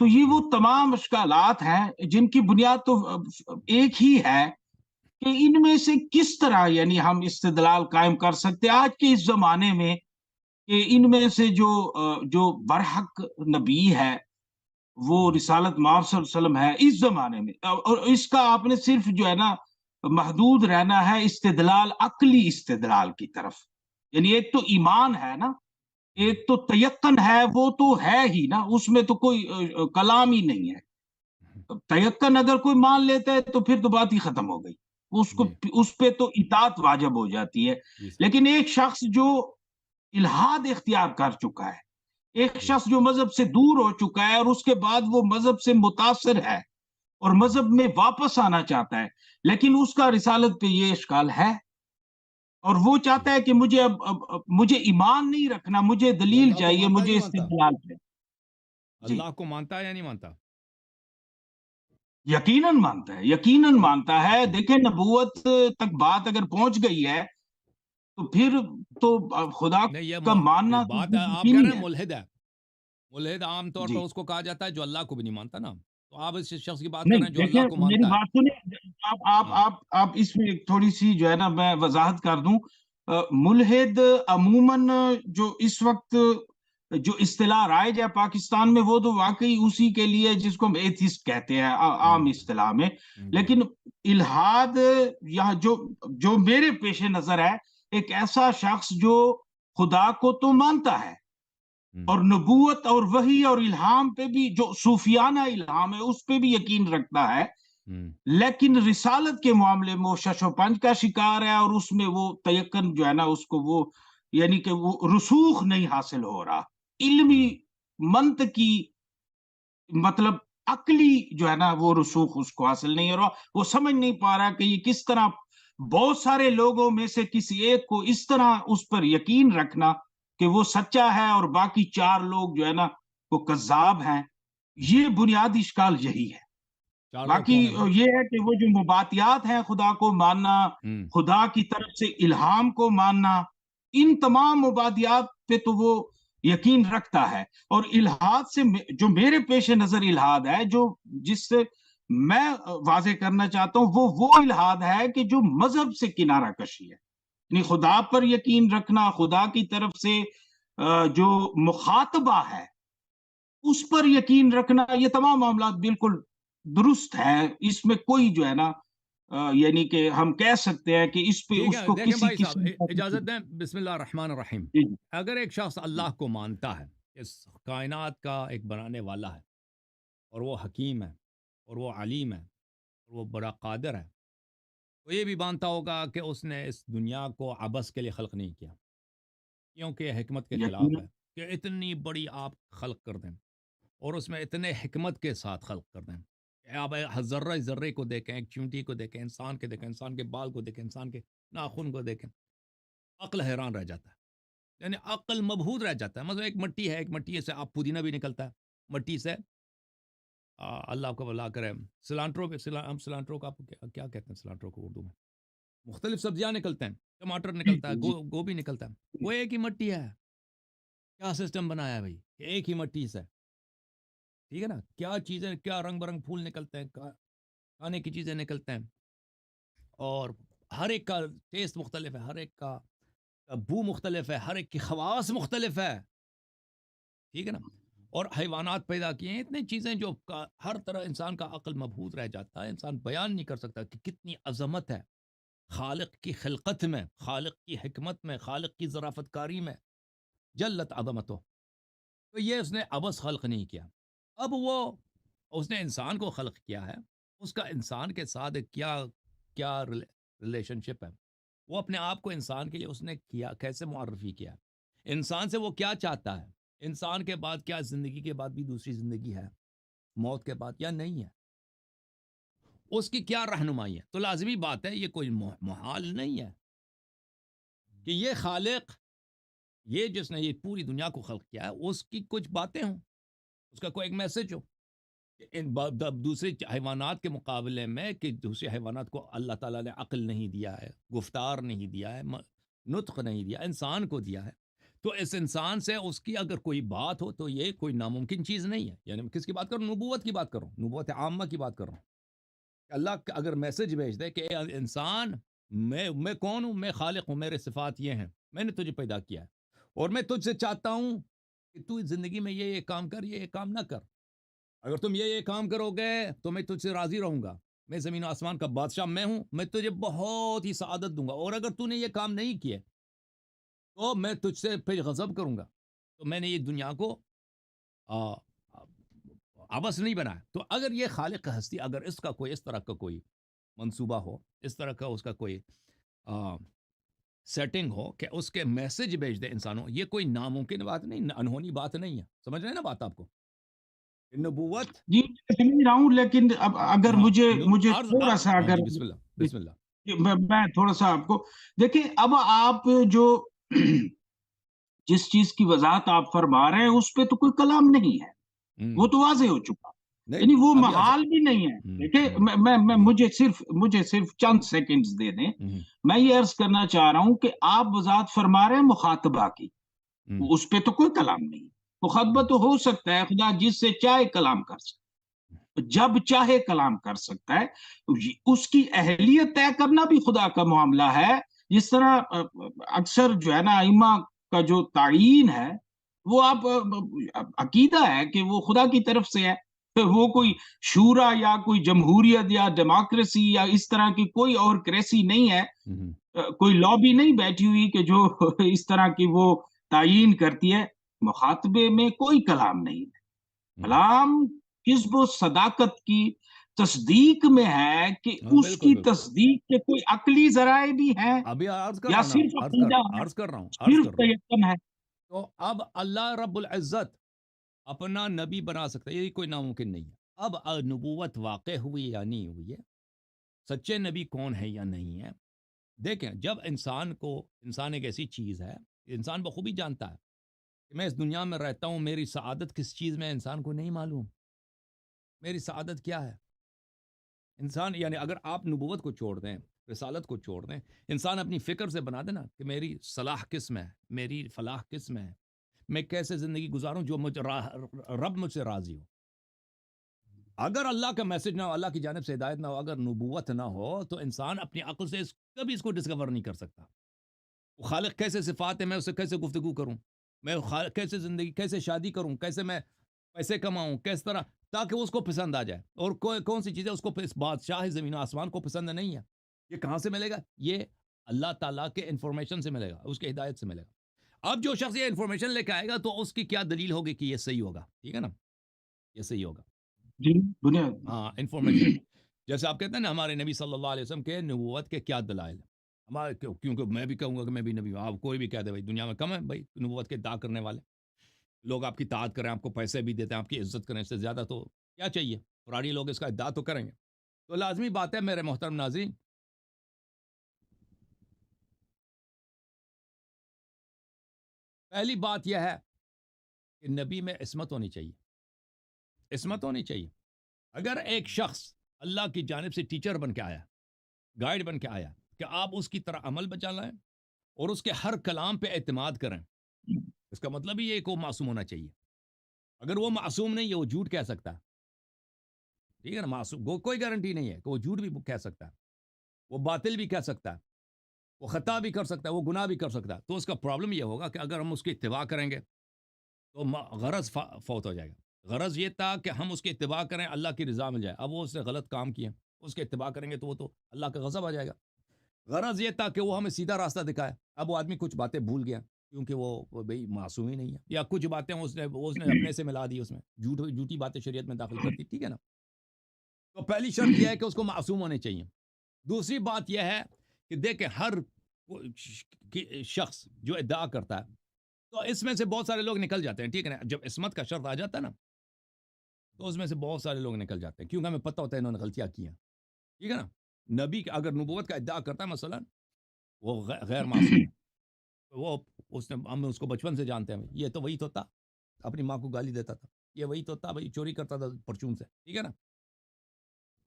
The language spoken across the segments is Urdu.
تو یہ وہ تمام اشکالات ہیں جن کی بنیاد تو ایک ہی ہے کہ ان میں سے کس طرح یعنی ہم استدلال قائم کر سکتے آج کے اس زمانے میں کہ ان میں سے جو برحق نبی ہے وہ رسالت مآب صلی اللہ علیہ وسلم ہے اس زمانے میں، اور اس کا آپ نے صرف جو ہے نا محدود رہنا ہے استدلال، عقلی استدلال کی طرف. یعنی ایک تو ایمان ہے نا، ایک تو تیقن ہے، وہ تو ہے ہی نا، اس میں تو کوئی کلام ہی نہیں ہے. تیقن اگر کوئی مان لیتا ہے تو پھر تو بات ہی ختم ہو گئی، اس پہ تو اطاعت واجب ہو جاتی ہے. لیکن ایک شخص جو الحاد اختیار کر چکا ہے، ایک شخص جو مذہب سے دور ہو چکا ہے اور اس کے بعد وہ مذہب سے متاثر ہے اور مذہب میں واپس آنا چاہتا ہے، لیکن اس کا رسالت پہ یہ اشکال ہے اور وہ چاہتا ہے کہ مجھے ایمان نہیں رکھنا، مجھے وہ دلیل اللہ کو چاہیے، مانتا مجھے نہیں مانتا؟ استدلال چاہیے. جی اللہ کو مانتا ہے یا نہیں مانتا؟ یقیناً مانتا ہے، یقیناً مانتا ہے. دیکھیں نبوت تک بات اگر پہنچ گئی ہے تو پھر تو خدا نہیں، یہ کا ماننا تو بات آپ کہہ یقینی رہے ہیں ہے. ملحد ہے. ملحد عام طور جی پر اس کو کہا جاتا ہے جو اللہ کو بھی نہیں مانتا نا. تو آپ اس شخص کی بات کر نہیں، رہے ہیں جو دیکھیں اللہ کو میری مانتا ہے. بات سنیں. ہاں آپ اس میں ایک تھوڑی سی جو ہے نا میں وضاحت کر دوں. ملحد عموماً جو اس وقت جو اصطلاح رائج ہے پاکستان میں وہ تو واقعی اسی کے لیے جس کو ہم ایتھسٹ کہتے ہیں عام اصطلاح میں. جی لیکن الحاد یا جو میرے پیش نظر ہے ایک ایسا شخص جو خدا کو تو مانتا ہے اور نبوت اور وحی اور الہام پہ بھی، جو صوفیانہ الہام ہے اس پہ بھی یقین رکھتا ہے، لیکن رسالت کے معاملے میں وہ شش و پنج کا شکار ہے اور اس میں وہ تیقن جو ہے نا اس کو وہ یعنی کہ وہ رسوخ نہیں حاصل ہو رہا، علمی منطقی مطلب عقلی جو ہے نا وہ رسوخ اس کو حاصل نہیں ہو رہا. وہ سمجھ نہیں پا رہا کہ یہ کس طرح بہت سارے لوگوں میں سے کسی ایک کو اس طرح اس پر یقین رکھنا کہ وہ سچا ہے اور باقی چار لوگ جو ہے نا وہ کذاب ہیں. یہ بنیادی اشکال یہی ہے. چار لوگ باقی کون ہے بھائی؟ یہ ہے کہ وہ جو مباتیات ہیں، خدا کو ماننا، خدا کی طرف سے الہام کو ماننا، ان تمام مبادیات پہ تو وہ یقین رکھتا ہے. اور الہاد سے جو میرے پیش نظر الہاد ہے، جس سے میں واضح کرنا چاہتا ہوں، وہ الہاد ہے کہ جو مذہب سے کنارہ کشی ہے. یعنی خدا پر یقین رکھنا، خدا کی طرف سے جو مخاطبہ ہے اس پر یقین رکھنا، یہ تمام معاملات بالکل درست ہے. اس میں کوئی جو ہے نا یعنی کہ ہم کہہ سکتے ہیں کہ اس پہ ٹھیک اس ہے، کو دیکھیں کسی بھائی صاحب، قسم کا اجازت دیں. بسم اللہ الرحمن الرحیم. جی جی اگر ایک شخص اللہ کو مانتا ہے، اس کائنات کا ایک بنانے والا ہے اور وہ حکیم ہے اور وہ علیم ہے اور وہ بڑا قادر ہے، تو یہ بھی مانتا ہوگا کہ اس نے اس دنیا کو عبث کے لیے خلق نہیں کیا، کیونکہ یہ حکمت کے خلاف یقیناً ہے کہ اتنی بڑی آپ خلق کر دیں اور اس میں اتنے حکمت کے ساتھ خلق کر دیں کہ آپ ذرہ ذرے کو دیکھیں، ایک چونٹی کو دیکھیں، انسان کے دیکھیں، انسان کے بال کو دیکھیں، انسان کے ناخن کو دیکھیں، عقل حیران رہ جاتا ہے. یعنی عقل مبہوت رہ جاتا ہے. مطلب ایک مٹی ہے، ایک مٹی سے آپ پودینہ بھی نکلتا ہے، مٹی سے اللہ آپ کو بلا کرے سلانٹرو پہ ہم سلانٹرو کا آپ کو کیا کہتے ہیں؟ سلانٹرو کو اردو میں مختلف سبزیاں نکلتے ہیں، ٹماٹر جی نکلتا ہے، جی گوبھی نکلتا ہے. جی وہ ایک ہی مٹی ہے. کیا سسٹم بنایا ہے بھائی کہ ایک ہی مٹی سے، ٹھیک ہے نا، کیا چیزیں، کیا رنگ برنگ پھول نکلتے ہیں، کھانے کی چیزیں نکلتے ہیں، اور ہر ایک کا ٹیسٹ مختلف ہے، ہر ایک کا بو مختلف ہے، ہر ایک کی خواص مختلف ہے، ٹھیک ہے نا. اور حیوانات پیدا کیے ہیں، اتنی چیزیں جو ہر طرح انسان کا عقل مبہوت رہ جاتا ہے. انسان بیان نہیں کر سکتا کہ کتنی عظمت ہے خالق کی خلقت میں، خالق کی حکمت میں، خالق کی ظرافت کاری میں، جلت عظمتو. تو یہ اس نے عبث خلق نہیں کیا. اب وہ اس نے انسان کو خلق کیا ہے، اس کا انسان کے ساتھ کیا ریلیشن شپ ہے، وہ اپنے آپ کو انسان کے لیے اس نے کیا کیسے معرفی کیا، انسان سے وہ کیا چاہتا ہے، انسان کے بعد کیا زندگی کے بعد بھی دوسری زندگی ہے موت کے بعد یا نہیں ہے، اس کی کیا رہنمائی ہے. تو لازمی بات ہے، یہ کوئی محال نہیں ہے کہ یہ خالق، یہ جس نے یہ پوری دنیا کو خلق کیا ہے، اس کی کچھ باتیں ہوں، اس کا کوئی ایک میسج ہو. دوسرے حیوانات کے مقابلے میں کہ دوسرے حیوانات کو اللہ تعالیٰ نے عقل نہیں دیا ہے، گفتار نہیں دیا ہے، نطق نہیں دیا، انسان کو دیا ہے. تو اس انسان سے اس کی اگر کوئی بات ہو تو یہ کوئی ناممکن چیز نہیں ہے. یعنی کس کی بات کر رہا ہوں؟ نبوت کی بات کر رہا ہوں، نبوت عامہ کی بات کر رہا ہوں. اللہ اگر میسج بھیج دے کہ اے انسان، میں کون ہوں؟ میں خالق ہوں، میرے صفات یہ ہیں، میں نے تجھے پیدا کیا ہے اور میں تجھ سے چاہتا ہوں کہ تو زندگی میں یہ کام کر، یہ کام نہ کر. اگر تم یہ کام کرو گے تو میں تجھ سے راضی رہوں گا. میں زمین و آسمان کا بادشاہ میں ہوں، میں تجھے بہت ہی سعادت دوں گا. اور اگر تو نے یہ کام نہیں کیے تو میں تجھ سے پھر غضب کروں گا. تو میں نے یہ دنیا کو عبث نہیں بنایا. تو اگر یہ خالق ہستی، اگر اس کا کوئی اس طرح کا کوئی منصوبہ ہو، اس طرح کا اس کا کوئی سیٹنگ ہو کہ اس کے میسج بھیج دے انسانوں، یہ کوئی ناممکن بات نہیں، انہونی بات نہیں ہے. سمجھ رہے ہیں نا بات آپ کو؟ نبوت. جی میں سمجھ رہا ہوں، لیکن اب اگر ہاں مجھے تھوڑا سا ہاں اگر جی، بسم اللہ بسم اللہ. میں تھوڑا سا آپ کو دیکھیں، اب آپ جو جس چیز کی وضاحت آپ فرما رہے ہیں اس پہ تو کوئی کلام نہیں ہے، وہ تو واضح ہو چکا. نہیں یعنی وہ ابھی محال بھی نہیں ہے. دیکھیں مجھے صرف چند سیکنڈز دے دیں. میں یہ عرض کرنا چاہ رہا ہوں کہ آپ وضاحت فرما رہے ہیں مخاطبہ کی، اس پہ تو کوئی کلام نہیں. مخاطبہ تو ہو سکتا ہے، خدا جس سے چاہے کلام کر سکتا ہے، جب چاہے کلام کر سکتا ہے. اس کی اہلیت طے کرنا بھی خدا کا معاملہ ہے. جس طرح اکثر جو ہے نا ائمہ کا جو تعین ہے وہ آپ عقیدہ ہے کہ وہ خدا کی طرف سے ہے. وہ کوئی شورا یا کوئی جمہوریت یا ڈیموکریسی یا اس طرح کی کوئی اور کریسی نہیں ہے. کوئی لابی نہیں بیٹھی ہوئی کہ جو اس طرح کی وہ تعیین کرتی ہے. مخاطبے میں کوئی کلام نہیں ہے. کلام کسب و صداقت کی تصدیق میں ہے کہ اس کی تصدیق کے کوئی عقلی ذرائع بھی ہیں ابھی عرض کر یا رہا صرف ہوں عقیدہ ہے، عرض کر رہا ہوں صرف تیقن ہے. تو اب اللہ رب العزت اپنا نبی بنا سکتا ہے، یہ کوئی ناممکن نہیں ہے. اب نبوت واقع ہوئی یا نہیں ہوئی ہے، سچے نبی کون ہے یا نہیں ہے. دیکھیں، جب انسان ایک ایسی چیز ہے، انسان بخوبی جانتا ہے کہ میں اس دنیا میں رہتا ہوں، میری سعادت کس چیز میں انسان کو نہیں معلوم. میری سعادت کیا ہے انسان؟ یعنی اگر آپ نبوت کو چھوڑ دیں، رسالت کو چھوڑ دیں، انسان اپنی فکر سے بنا دینا کہ میری صلاح کس میں ہے، میری فلاح کس میں ہے، میں کیسے زندگی گزاروں جو رب مجھ سے راضی ہو. اگر اللہ کا میسج نہ ہو، اللہ کی جانب سے ہدایت نہ ہو، اگر نبوت نہ ہو، تو انسان اپنی عقل سے کبھی اس کو ڈسکور نہیں کر سکتا. وہ خالق کیسے صفات ہے، میں اسے کیسے گفتگو کروں، میں کیسے زندگی، کیسے شادی کروں، کیسے میں پیسے کماؤں، کس طرح تاکہ اس کو پسند آ جائے. اور کون سی چیزیں اس کو، اس بادشاہ زمین و آسمان کو پسند نہیں ہے. یہ کہاں سے ملے گا؟ یہ اللہ تعالیٰ کے انفارمیشن سے ملے گا، اس کے ہدایت سے ملے گا. اب جو شخص یہ انفارمیشن لے کے آئے گا تو اس کی کیا دلیل ہوگی کہ یہ صحیح ہوگا؟ ٹھیک ہے نا، یہ صحیح ہوگا. جی بنیاد ہاں، انفارمیشن. جیسے آپ کہتے ہیں نا ہمارے نبی صلی اللہ علیہ وسلم کے نبوت کے کیا دلائل ہیں ہمارے، کیونکہ میں بھی کہوں گا کہ میں بھی نبی ہوں. آپ کوئی بھی کہہ دے بھائی دنیا میں کم ہے بھائی نبوت کے ادعا کرنے والے لوگ. آپ کی اطاعت کریں، آپ کو پیسے بھی دیتے ہیں، آپ کی عزت کریں، اس سے زیادہ تو کیا چاہیے؟ پرانی لوگ اس کا ادعا تو کریں گے. تو لازمی بات ہے میرے محترم ناظرین، پہلی بات یہ ہے کہ نبی میں عصمت ہونی چاہیے. عصمت ہونی چاہیے. اگر ایک شخص اللہ کی جانب سے ٹیچر بن کے آیا، گائیڈ بن کے آیا کہ آپ اس کی طرح عمل بچا لائیں اور اس کے ہر کلام پہ اعتماد کریں، اس کا مطلب یہ کہ وہ معصوم ہونا چاہیے. اگر وہ معصوم نہیں ہے، وہ جھوٹ کہہ سکتا ہے. ٹھیک ہے نا، معصوم کوئی گارنٹی نہیں ہے کہ وہ جھوٹ بھی کہہ سکتا ہے، وہ باطل بھی کہہ سکتا ہے، وہ خطا بھی کر سکتا ہے، وہ گناہ بھی کر سکتا ہے. تو اس کا پرابلم یہ ہوگا کہ اگر ہم اس کی اتباع کریں گے تو غرض فوت ہو جائے گا. غرض یہ تھا کہ ہم اس کی اتباع کریں، اللہ کی رضا مل جائے. اب وہ اس نے غلط کام کیا، اس کے اتباع کریں گے تو وہ تو اللہ کا غضب آ جائے گا. غرض یہ تھا کہ وہ ہمیں سیدھا راستہ دکھائے. اب وہ آدمی کچھ باتیں بھول گیا کیونکہ وہ بھائی معصوم ہی نہیں ہے، یا کچھ باتیں اس نے اپنے سے ملا دی، اس میں جھوٹی باتیں شریعت میں داخل کرتی. ٹھیک ہے نا. تو پہلی شرط یہ ہے کہ اس کو معصوم ہونے چاہیے. دوسری بات یہ ہے کہ دیکھیں ہر شخص جو ادعا کرتا ہے تو اس میں سے بہت سارے لوگ نکل جاتے ہیں. ٹھیک ہے نا. جب عصمت کا شرط آ جاتا ہے نا تو اس میں سے بہت سارے لوگ نکل جاتے ہیں کیونکہ ہمیں پتہ ہوتا ہے انہوں نے غلطیاں کی ہیں. ٹھیک ہے نا. نبی اگر نبوت کا ادعا کرتا ہے مثلا، وہ غیر معصوم ہے. وہ ہم اس کو بچپن سے جانتے ہیں، یہ تو وہی تو تھا اپنی ماں کو گالی دیتا تھا، یہ وہی تو تھا بھائی چوری کرتا تھا پرچون سے. ٹھیک ہے نا.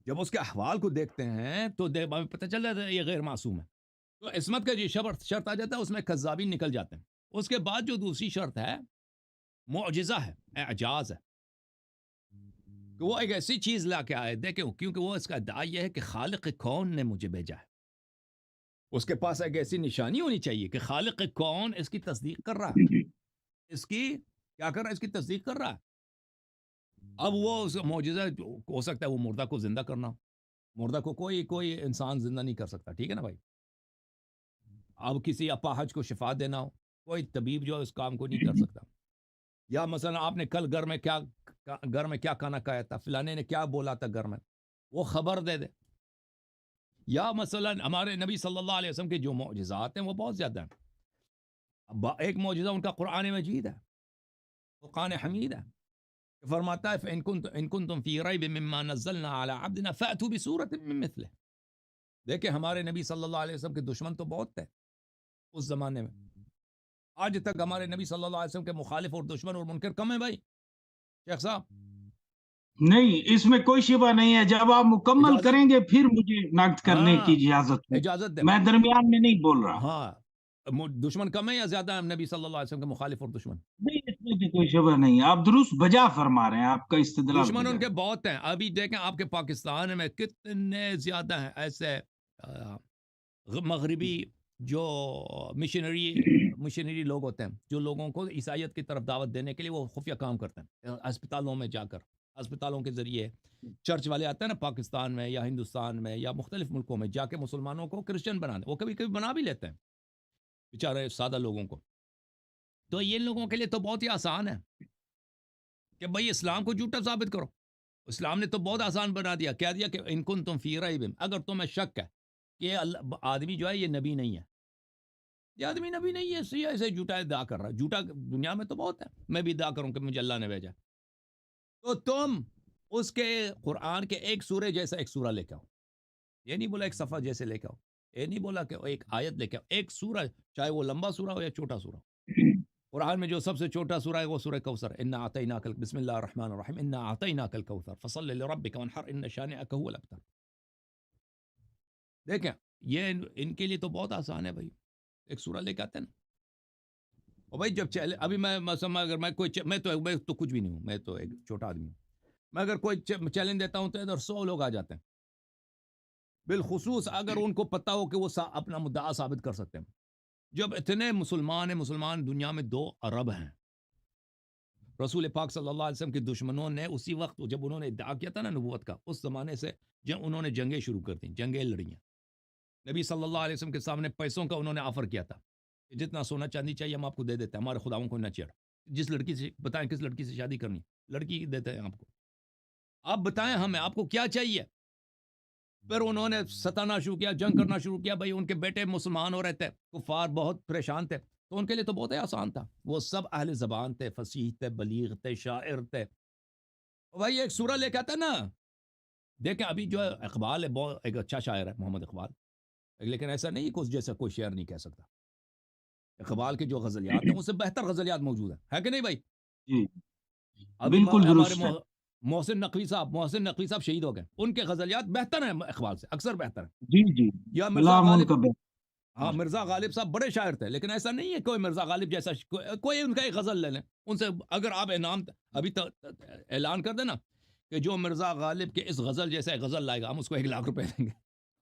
جب اس کے احوال کو دیکھتے ہیں تو ہمیں پتہ چل جاتا ہے یہ غیر معصوم ہے. تو عصمت کا جو شرط آ جاتا ہے اس میں کذابین نکل جاتے ہیں. اس کے بعد جو دوسری شرط ہے معجزہ ہے، اعجاز ہے، کہ وہ ایک ایسی چیز لا کے آئے، دیکھیں کیونکہ وہ اس کا ادعا یہ ہے کہ خالق کون نے مجھے بھیجا ہے، اس کے پاس ایک ایسی نشانی ہونی چاہیے کہ خالق کون اس کی تصدیق کر رہا ہے، اس کی کیا کر رہا ہے، اس کی تصدیق کر رہا ہے۔ اب وہ اس معجزہ ہو سکتا ہے وہ مردہ کو زندہ کرنا، مردہ کو کوئی انسان زندہ نہیں کر سکتا، ٹھیک ہے نا بھائی؟ اب کسی اپاہج کو شفا دینا ہو، کوئی طبیب جو ہے اس کام کو نہیں کر سکتا۔ یا مثلا آپ نے کل گھر میں کیا کھانا کھایا تھا، فلانے نے کیا بولا تھا گھر میں، وہ خبر دے دے۔ یا مثلا ہمارے نبی صلی اللہ علیہ وسلم کے جو معجزات ہیں وہ بہت زیادہ ہیں۔ ایک معجزہ ان کا قرآن مجید ہے، قرآن حمید ہے، فرماتا ہے فَإِن كُنتُم فِي رَيْبٍ مِّمَّا نَزَّلْنَا عَلَىٰ عَبْدِنَا فَأْتُوا بِسُورَةٍ مِّن مِّثْلِهِ۔ دیکھیں ہمارے نبی صلی اللہ علیہ وسلم کے دشمن تو بہت تھے اس زمانے میں، آج تک ہمارے نبی صلی اللہ علیہ وسلم کے مخالف اور دشمن اور منکر کم ہیں بھائی شیخ صاحب۔ نہیں، اس میں کوئی شبہ نہیں ہے، جب آپ مکمل اجازت، کریں گے پھر مجھے نقد کرنے کی ہاں اجازت ہے، اجازت دے میں بھائی، درمیان میں نہیں بول رہا۔ ہاں دشمن کم ہے یا زیادہ ہیں نبی صلی اللہ علیہ وسلم کے مخالف اور دشمن؟ نہیں، اس میں تو کوئی شبہ نہیں ہے، آپ درست بجا فرما رہے ہیں، آپ کا استدلال دشمن بجا ان کے ہے۔ بہت ہیں۔ ابھی دیکھیں آپ کے پاکستان میں کتنے زیادہ ہیں ایسے مغربی جو مشنری لوگ ہوتے ہیں، جو لوگوں کو عیسائیت کی طرف دعوت دینے کے لیے وہ خفیہ کام کرتے ہیں، اسپتالوں میں جا کر، اسپتالوں کے ذریعے چرچ والے آتے ہیں نا پاکستان میں یا ہندوستان میں یا مختلف ملکوں میں، جا کے مسلمانوں کو کرسچن بنانے، وہ کبھی کبھی بنا بھی لیتے ہیں بیچارے سادہ لوگوں کو۔ تو یہ لوگوں کے لیے تو بہت ہی آسان ہے کہ بھائی اسلام کو جھوٹا ثابت کرو۔ اسلام نے تو بہت آسان بنا دیا، کہہ دیا کہ ان کنتم فی ریب، اگر تمہیں شک ہے کہ یہ آدمی جو ہے یہ نبی نہیں ہے، یہ آدمی نبی نہیں ہے، سیاہ ایسے جھوٹا ادعا کر رہا ہے، جھوٹا دنیا میں تو بہت ہے، میں بھی ادعا کروں کہ مجھے اللہ نے بھیجا، تو تم اس کے قرآن کے ایک سورے جیسا ایک سورہ لے کے آؤ۔ یہ نہیں بولا ایک صفحہ جیسے لے کے آؤ، یہ نہیں بولا کہ ایک آیت لے کے آؤ، ایک سورہ، چاہے وہ لمبا سورہ ہو یا چھوٹا سورہ ہو۔ قرآن میں جو سب سے چھوٹا سورہ ہے وہ سورہ کوثر، انا اعطیناک، بسم اللہ الرحمن الرحیم، انا اعطیناک الکوثر فصل لربک وانحر ان شانئک هو الابتر۔ دیکھیں یہ ان کے لیے تو بہت آسان ہے بھائی، ایک سورہ لے کے آتے ہیں نا۔ اور بھائی جب ابھی میں مثلا اگر میں تو کچھ بھی نہیں ہوں، میں تو ایک چھوٹا آدمی ہوں، میں اگر کوئی چیلنج دیتا ہوں تو ادھر 100 لوگ آ جاتے ہیں، بالخصوص اگر ان کو پتہ ہو کہ وہ اپنا مدعا ثابت کر سکتے ہیں۔ جب اتنے مسلمان ہیں، مسلمان دنیا میں 2 ارب ہیں، رسول پاک صلی اللہ علیہ وسلم کے دشمنوں نے اسی وقت جب انہوں نے ادعا کیا تھا نا نبوت کا، اس زمانے سے انہوں نے جنگیں شروع کر دیں، جنگیں لڑی ہیں۔ نبی صلی اللہ علیہ وسلم کے سامنے پیسوں کا انہوں نے آفر کیا تھا کہ جتنا سونا چاندی چاہیے ہم آپ کو دے دیتے ہیں، ہمارے خداؤں کو نہ چڑھ، جس لڑکی سے بتائیں کس لڑکی سے شادی کرنی، لڑکی دیتے ہیں آپ کو، آپ بتائیں ہمیں آپ کو کیا چاہیے۔ پھر انہوں نے ستانا شروع کیا، جنگ کرنا شروع کیا، بھائی ان کے بیٹے مسلمان ہو رہے تھے، کفار بہت پریشان تھے، تو ان کے لیے تو بہت ہی آسان تھا، وہ سب اہل زبان تھے، فصیح تھے، بلیغ تھے، شاعر تھے، بھائی ایک سورہ لے کے آتا نا۔ دیکھیں ابھی جو ہے اقبال ہے، بہت ایک اچھا شاعر ہے محمد اقبال، لیکن ایسا نہیں کہ اس جیسا کوئی شعر نہیں کہہ سکتا۔ اقبال کے جو غزلیات ہیں اس سے بہتر غزلیات موجود ہیں، ہے کہ نہیں بھائی؟ جی ابھی بالکل ہمارے درست ہے۔ محسن نقوی صاحب شہید ہو گئے، ان کے غزلیات بہتر ہیں اقبال سے، اکثر بہتر ہیں۔ جی جی، یا مرزا سلام ان غالب، کا ہاں مرزا غالب صاحب بڑے شاعر تھے، لیکن ایسا نہیں ہے کوئی مرزا غالب جیسا کوئی ان کا ایک غزل لے لیں ان سے، اگر آپ انعام ابھی اعلان کر دیں نا کہ جو مرزا غالب کے اس غزل جیسا ایک غزل لائے گا ہم اس کو 1,00,000 روپے دیں گے،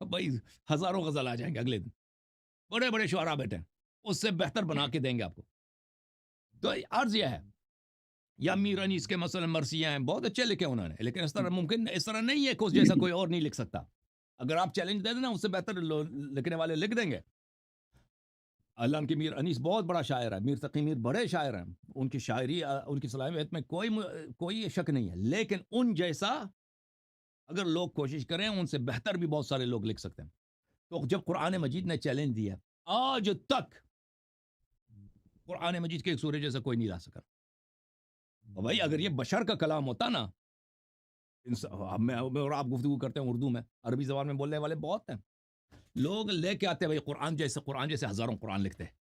بھائی ہزاروں غزل آ جائیں گے اگلے دن، بڑے بڑے شعراء بیٹھے ہیں، اس سے بہتر بنا کے دیں گے آپ کو۔ تو عرض یہ ہے، یا میر انیس کے مثلا مرثیہ ہیں، بہت اچھے لکھے انہوں نے، لیکن اس طرح ممکن اس طرح نہیں ہے کہ اس جیسا کوئی اور نہیں لکھ سکتا۔ اگر آپ چیلنج دے دیں نا اس سے بہتر لکھنے والے لکھ دیں گے۔ اللہ کی میر انیس بہت بڑا شاعر ہے، میر تقی میر بڑے شاعر ہیں، ان کی شاعری ان کی صلاحیت میں کوئی شک نہیں ہے، لیکن ان جیسا اگر لوگ کوشش کریں ان سے بہتر بھی بہت سارے لوگ لکھ سکتے ہیں۔ تو جب قرآن مجید نے چیلنج دیا، آج تک قرآن مجید کے ایک سورے جیسا کوئی نہیں لا سکا۔ بھائی اگر یہ بشر کا کلام ہوتا نا، میں اور آپ گفتگو کرتے ہیں اردو میں، عربی زبان میں بولنے والے بہت ہیں، لوگ لے کے آتے ہیں بھائی قرآن جیسے ہزاروں قرآن لکھتے ہیں،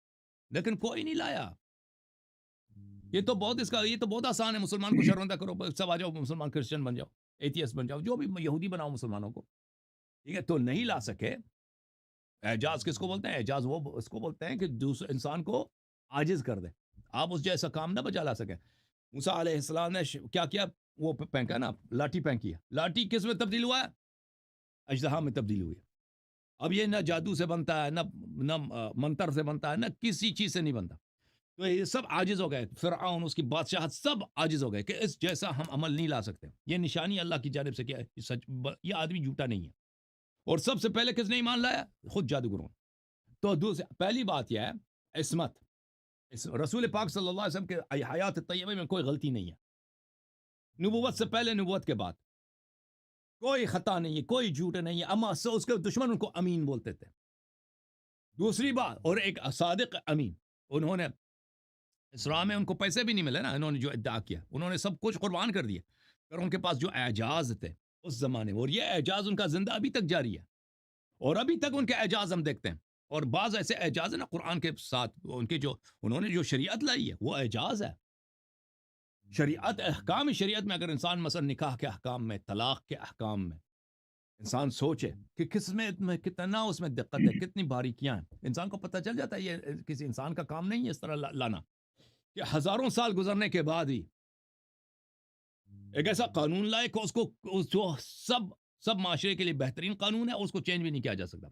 لیکن کوئی نہیں لایا۔ یہ تو بہت آسان ہے، مسلمان کو شرمندہ کرو، سب آ جاؤ مسلمان کرسچن بن جاؤ، ایتھیسٹ بن جاؤ، جو بھی یہودی بناؤ مسلمانوں کو، ٹھیک ہے؟ تو نہیں لا سکے۔ اعجاز کس کو بولتے ہیں؟ اعجاز وہ اس کو بولتے ہیں کہ دوسرے انسان کو عاجز کر دے، آپ اس جیسا کام نہ بجا لا سکیں. موسیٰ علیہ السلام نے کیا کیا؟ وہ پھینکا نا، لاٹھی پھینکی ہے. لاٹھی کس میں تبدیل ہوا ہے؟ اژدہا میں تبدیل ہوئی. اب یہ نہ جادو سے بنتا ہے، نہ منتر سے بنتا ہے، نہ کسی چیز سے نہیں بنتا. تو یہ سب عاجز ہو گئے. فرعون، اس کی بادشاہت، سب عاجز ہو گئے کہ اس جیسا ہم عمل نہیں لا سکتے. یہ نشانی اللہ کی جانب سے کیا ہے، یہ آدمی جھوٹا نہیں ہے. اور سب سے پہلے کس نے ایمان لایا؟ خود جادوگروں. تو پہلی بات یہ ہے عصمت. رسول پاک صلی اللہ علیہ وسلم کے حیات طیبہ میں کوئی غلطی نہیں ہے. نبوت سے پہلے، نبوت کے بعد کوئی خطا نہیں ہے، کوئی جھوٹ نہیں ہے. اما اس کے دشمن ان کو امین بولتے تھے. دوسری بات، اور ایک صادق امین. انہوں نے اسلام میں ان کو پیسے بھی نہیں ملے نا، انہوں نے جو ادعا کیا انہوں نے سب کچھ قربان کر دیا. اور ان کے پاس جو اعجاز تھے اس زمانے میں، اور یہ اعجاز ان کا زندہ ابھی تک جاری ہے، اور ابھی تک ان کے اعجاز ہم دیکھتے ہیں. اور بعض ایسے اعجاز ہیں نا قرآن کے ساتھ، ان کے جو انہوں نے جو شریعت لائی ہے وہ اعجاز ہے. شریعت، احکام شریعت میں اگر انسان مثلا نکاح کے احکام میں، طلاق کے احکام میں انسان سوچے کہ کس میں کتنا اس میں دقت ہے، کتنی باریکیاں ہیں، انسان کو پتہ چل جاتا ہے یہ کسی انسان کا کام نہیں ہے اس طرح لانا، کہ ہزاروں سال گزرنے کے بعد ہی ایک ایسا قانون لائے کہ اس کو جو سب معاشرے کے لیے بہترین قانون ہے اس کو چینج بھی نہیں کیا جا سکتا.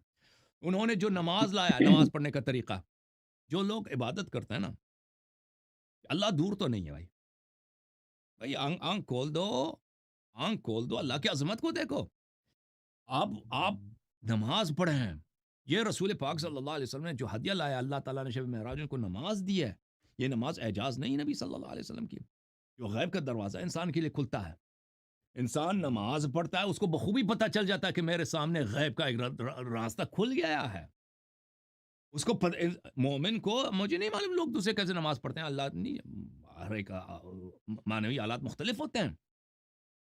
انہوں نے جو نماز لایا، نماز پڑھنے کا طریقہ، جو لوگ عبادت کرتے ہیں نا، اللہ دور تو نہیں ہے بھائی آنکھ کھول دو، آنکھ کھول دو، اللہ کی عظمت کو دیکھو. آپ نماز پڑھے ہیں، یہ رسول پاک صلی اللہ علیہ وسلم نے جو ہدیہ لایا، اللہ تعالیٰ نے شب معراج ان کو نماز دی ہے. یہ نماز اعجاز نہیں نبی صلی اللہ علیہ وسلم کی، جو غیب کا دروازہ انسان کے لیے کھلتا ہے. انسان نماز پڑھتا ہے، اس کو بخوبی پتہ چل جاتا ہے کہ میرے سامنے غیب کا ایک راستہ کھل گیا ہے. اس کو مومن کو، مجھے نہیں معلوم لوگ دوسرے کیسے نماز پڑھتے ہیں، اللہ نہیں، ہر ایک معنوی حالات مختلف ہوتے ہیں.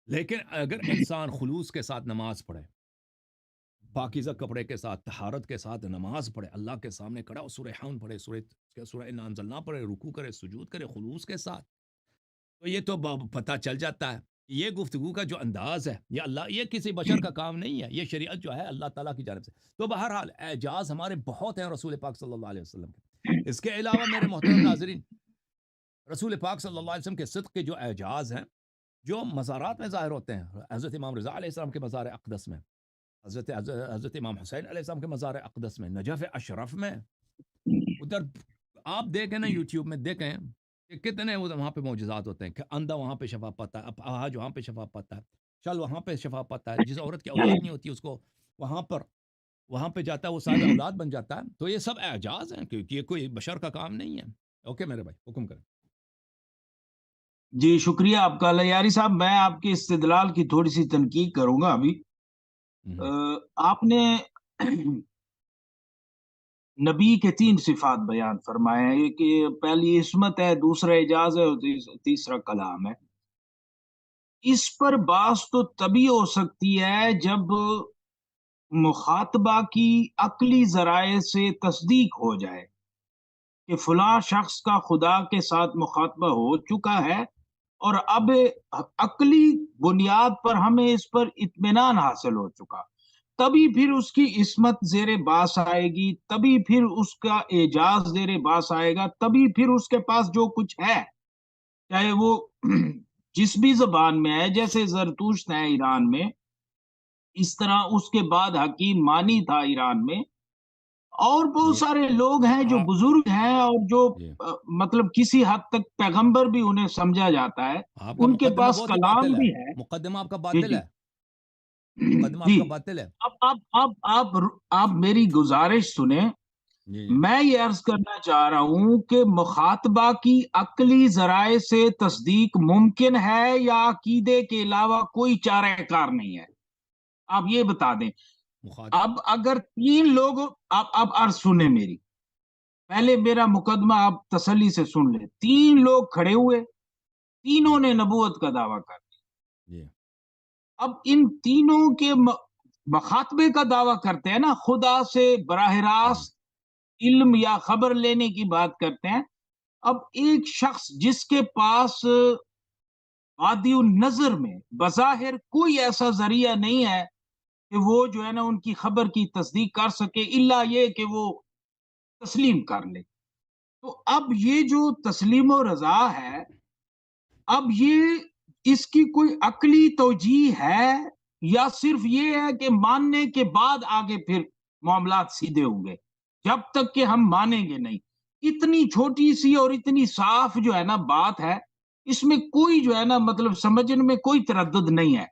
لیکن اگر انسان خلوص کے ساتھ نماز پڑھے، پاکیزہ کپڑے کے ساتھ، طہارت کے ساتھ نماز پڑھے، اللہ کے سامنے کھڑا ہو، سورہ حون پڑھے، سورہ انا انزلنا پڑھے، رکوع کرے، سجود کرے خلوص کے ساتھ، تو یہ تو پتہ چل جاتا ہے. یہ گفتگو کا جو انداز ہے، یہ اللہ، یہ کسی بشر کا کام نہیں ہے، یہ شریعت جو ہے اللہ تعالیٰ کی جانب سے. تو بہرحال اعجاز ہمارے بہت ہیں رسول پاک صلی اللہ علیہ وسلم کے. اس کے علاوہ میرے محترم ناظرین، رسول پاک صلی اللہ علیہ وسلم کے صدق کے جو اعجاز ہیں، جو مزارات میں ظاہر ہوتے ہیں، حضرت امام رضا علیہ السلام کے مزار اقدس میں، حضرت امام حسین علیہ السلام کے مزار اقدس میں، نجف اشرف میں، ادھر آپ دیکھیں نا یوٹیوب میں دیکھیں کہ کتنے وہاں پہ معجزات ہوتے ہیں، کہ اندھا وہاں پہ شفا پاتا ہے، اپاہج وہاں پہ شفا پاتا ہے، شل وہاں پہ شفا پاتا ہے، جس عورت کی اولاد نہیں ہوتی اس کو وہاں پہ جاتا ہے، وہ صاحب اولاد بن جاتا ہے. تو یہ سب اعجاز ہیں، کیونکہ یہ کوئی بشر کا کام نہیں ہے. اوکے میرے بھائی، حکم کریں. جی شکریہ آپ کا. لیاری صاحب، میں آپ کے استدلال کی تھوڑی سی تنقید کروں گا ابھی. آپ نے نبی کے 3 صفات بیان فرمائے ہیں، کہ پہلی عصمت ہے، دوسرا اعجاز ہے، اور تیسرا کلام ہے. اس پر بحث تو تبھی ہو سکتی ہے جب مخاطبہ کی عقلی ذرائع سے تصدیق ہو جائے کہ فلاں شخص کا خدا کے ساتھ مخاطبہ ہو چکا ہے، اور اب عقلی بنیاد پر ہمیں اس پر اطمینان حاصل ہو چکا. تبھی پھر اس کی عصمت زیر باس آئے گی، تبھی پھر اس کا اعجاز زیر باس آئے گا، تبھی پھر اس کے پاس جو کچھ ہے، چاہے وہ جس بھی زبان میں ہے، جیسے زرتوشت ہے ایران میں، اس طرح اس کے بعد حکیم مانی تھا ایران میں، اور بہت سارے لوگ ہیں جو بزرگ ہیں، اور جو مطلب کسی حد تک پیغمبر بھی انہیں سمجھا جاتا ہے، ان کے پاس کلام بھی ہے. مقدمہ آپ کا باطل ہے، مقدمہ آپ جی، کا باطل ہے. آپ میری گزارش سنیں. میں یہ عرض کرنا چاہ رہا ہوں کہ مخاطبہ کی عقلی ذرائع سے تصدیق ممکن ہے، یا عقیدے کے علاوہ کوئی چارہ کار نہیں ہے؟ آپ یہ بتا دیں. اب اگر 3 لوگ، آپ عرض سنیں میری، پہلے میرا مقدمہ آپ تسلی سے سن لیں. 3 لوگ کھڑے ہوئے، تینوں نے نبوت کا دعویٰ کر دیا. اب ان تینوں کے مخاطبے کا دعویٰ کرتے ہیں نا، خدا سے براہ راست علم یا خبر لینے کی بات کرتے ہیں. اب ایک شخص جس کے پاس وادی النظر میں بظاہر کوئی ایسا ذریعہ نہیں ہے کہ وہ جو ہے نا ان کی خبر کی تصدیق کر سکے، الا یہ کہ وہ تسلیم کر لے. تو اب یہ جو تسلیم و رضا ہے، اب یہ اس کی کوئی عقلی توجیہ ہے یا صرف یہ ہے کہ ماننے کے بعد آگے پھر معاملات سیدھے ہوں گے؟ جب تک کہ ہم مانیں گے نہیں، اتنی چھوٹی سی اور اتنی صاف جو ہے نا بات ہے، اس میں کوئی جو ہے نا مطلب سمجھنے میں کوئی تردد نہیں ہے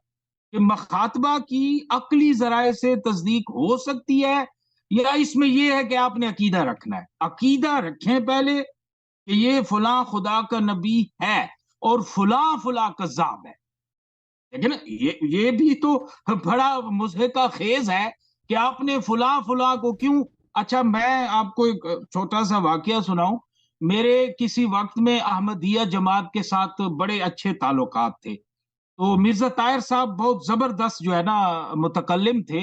کہ مخاطبہ کی عقلی ذرائع سے تصدیق ہو سکتی ہے، یا اس میں یہ ہے کہ آپ نے عقیدہ رکھنا ہے؟ عقیدہ رکھیں پہلے کہ یہ فلاں خدا کا نبی ہے اور فلاں فلاں کذاب ہے، لیکن یہ بھی تو بڑا مضحکہ خیز ہے کہ آپ نے فلاں فلاں کو کیوں. اچھا، میں آپ کو ایک چھوٹا سا واقعہ سناؤں. میرے کسی وقت میں احمدیہ جماعت کے ساتھ بڑے اچھے تعلقات تھے. تو مرزا طاہر صاحب بہت زبردست جو ہے نا متکلم تھے،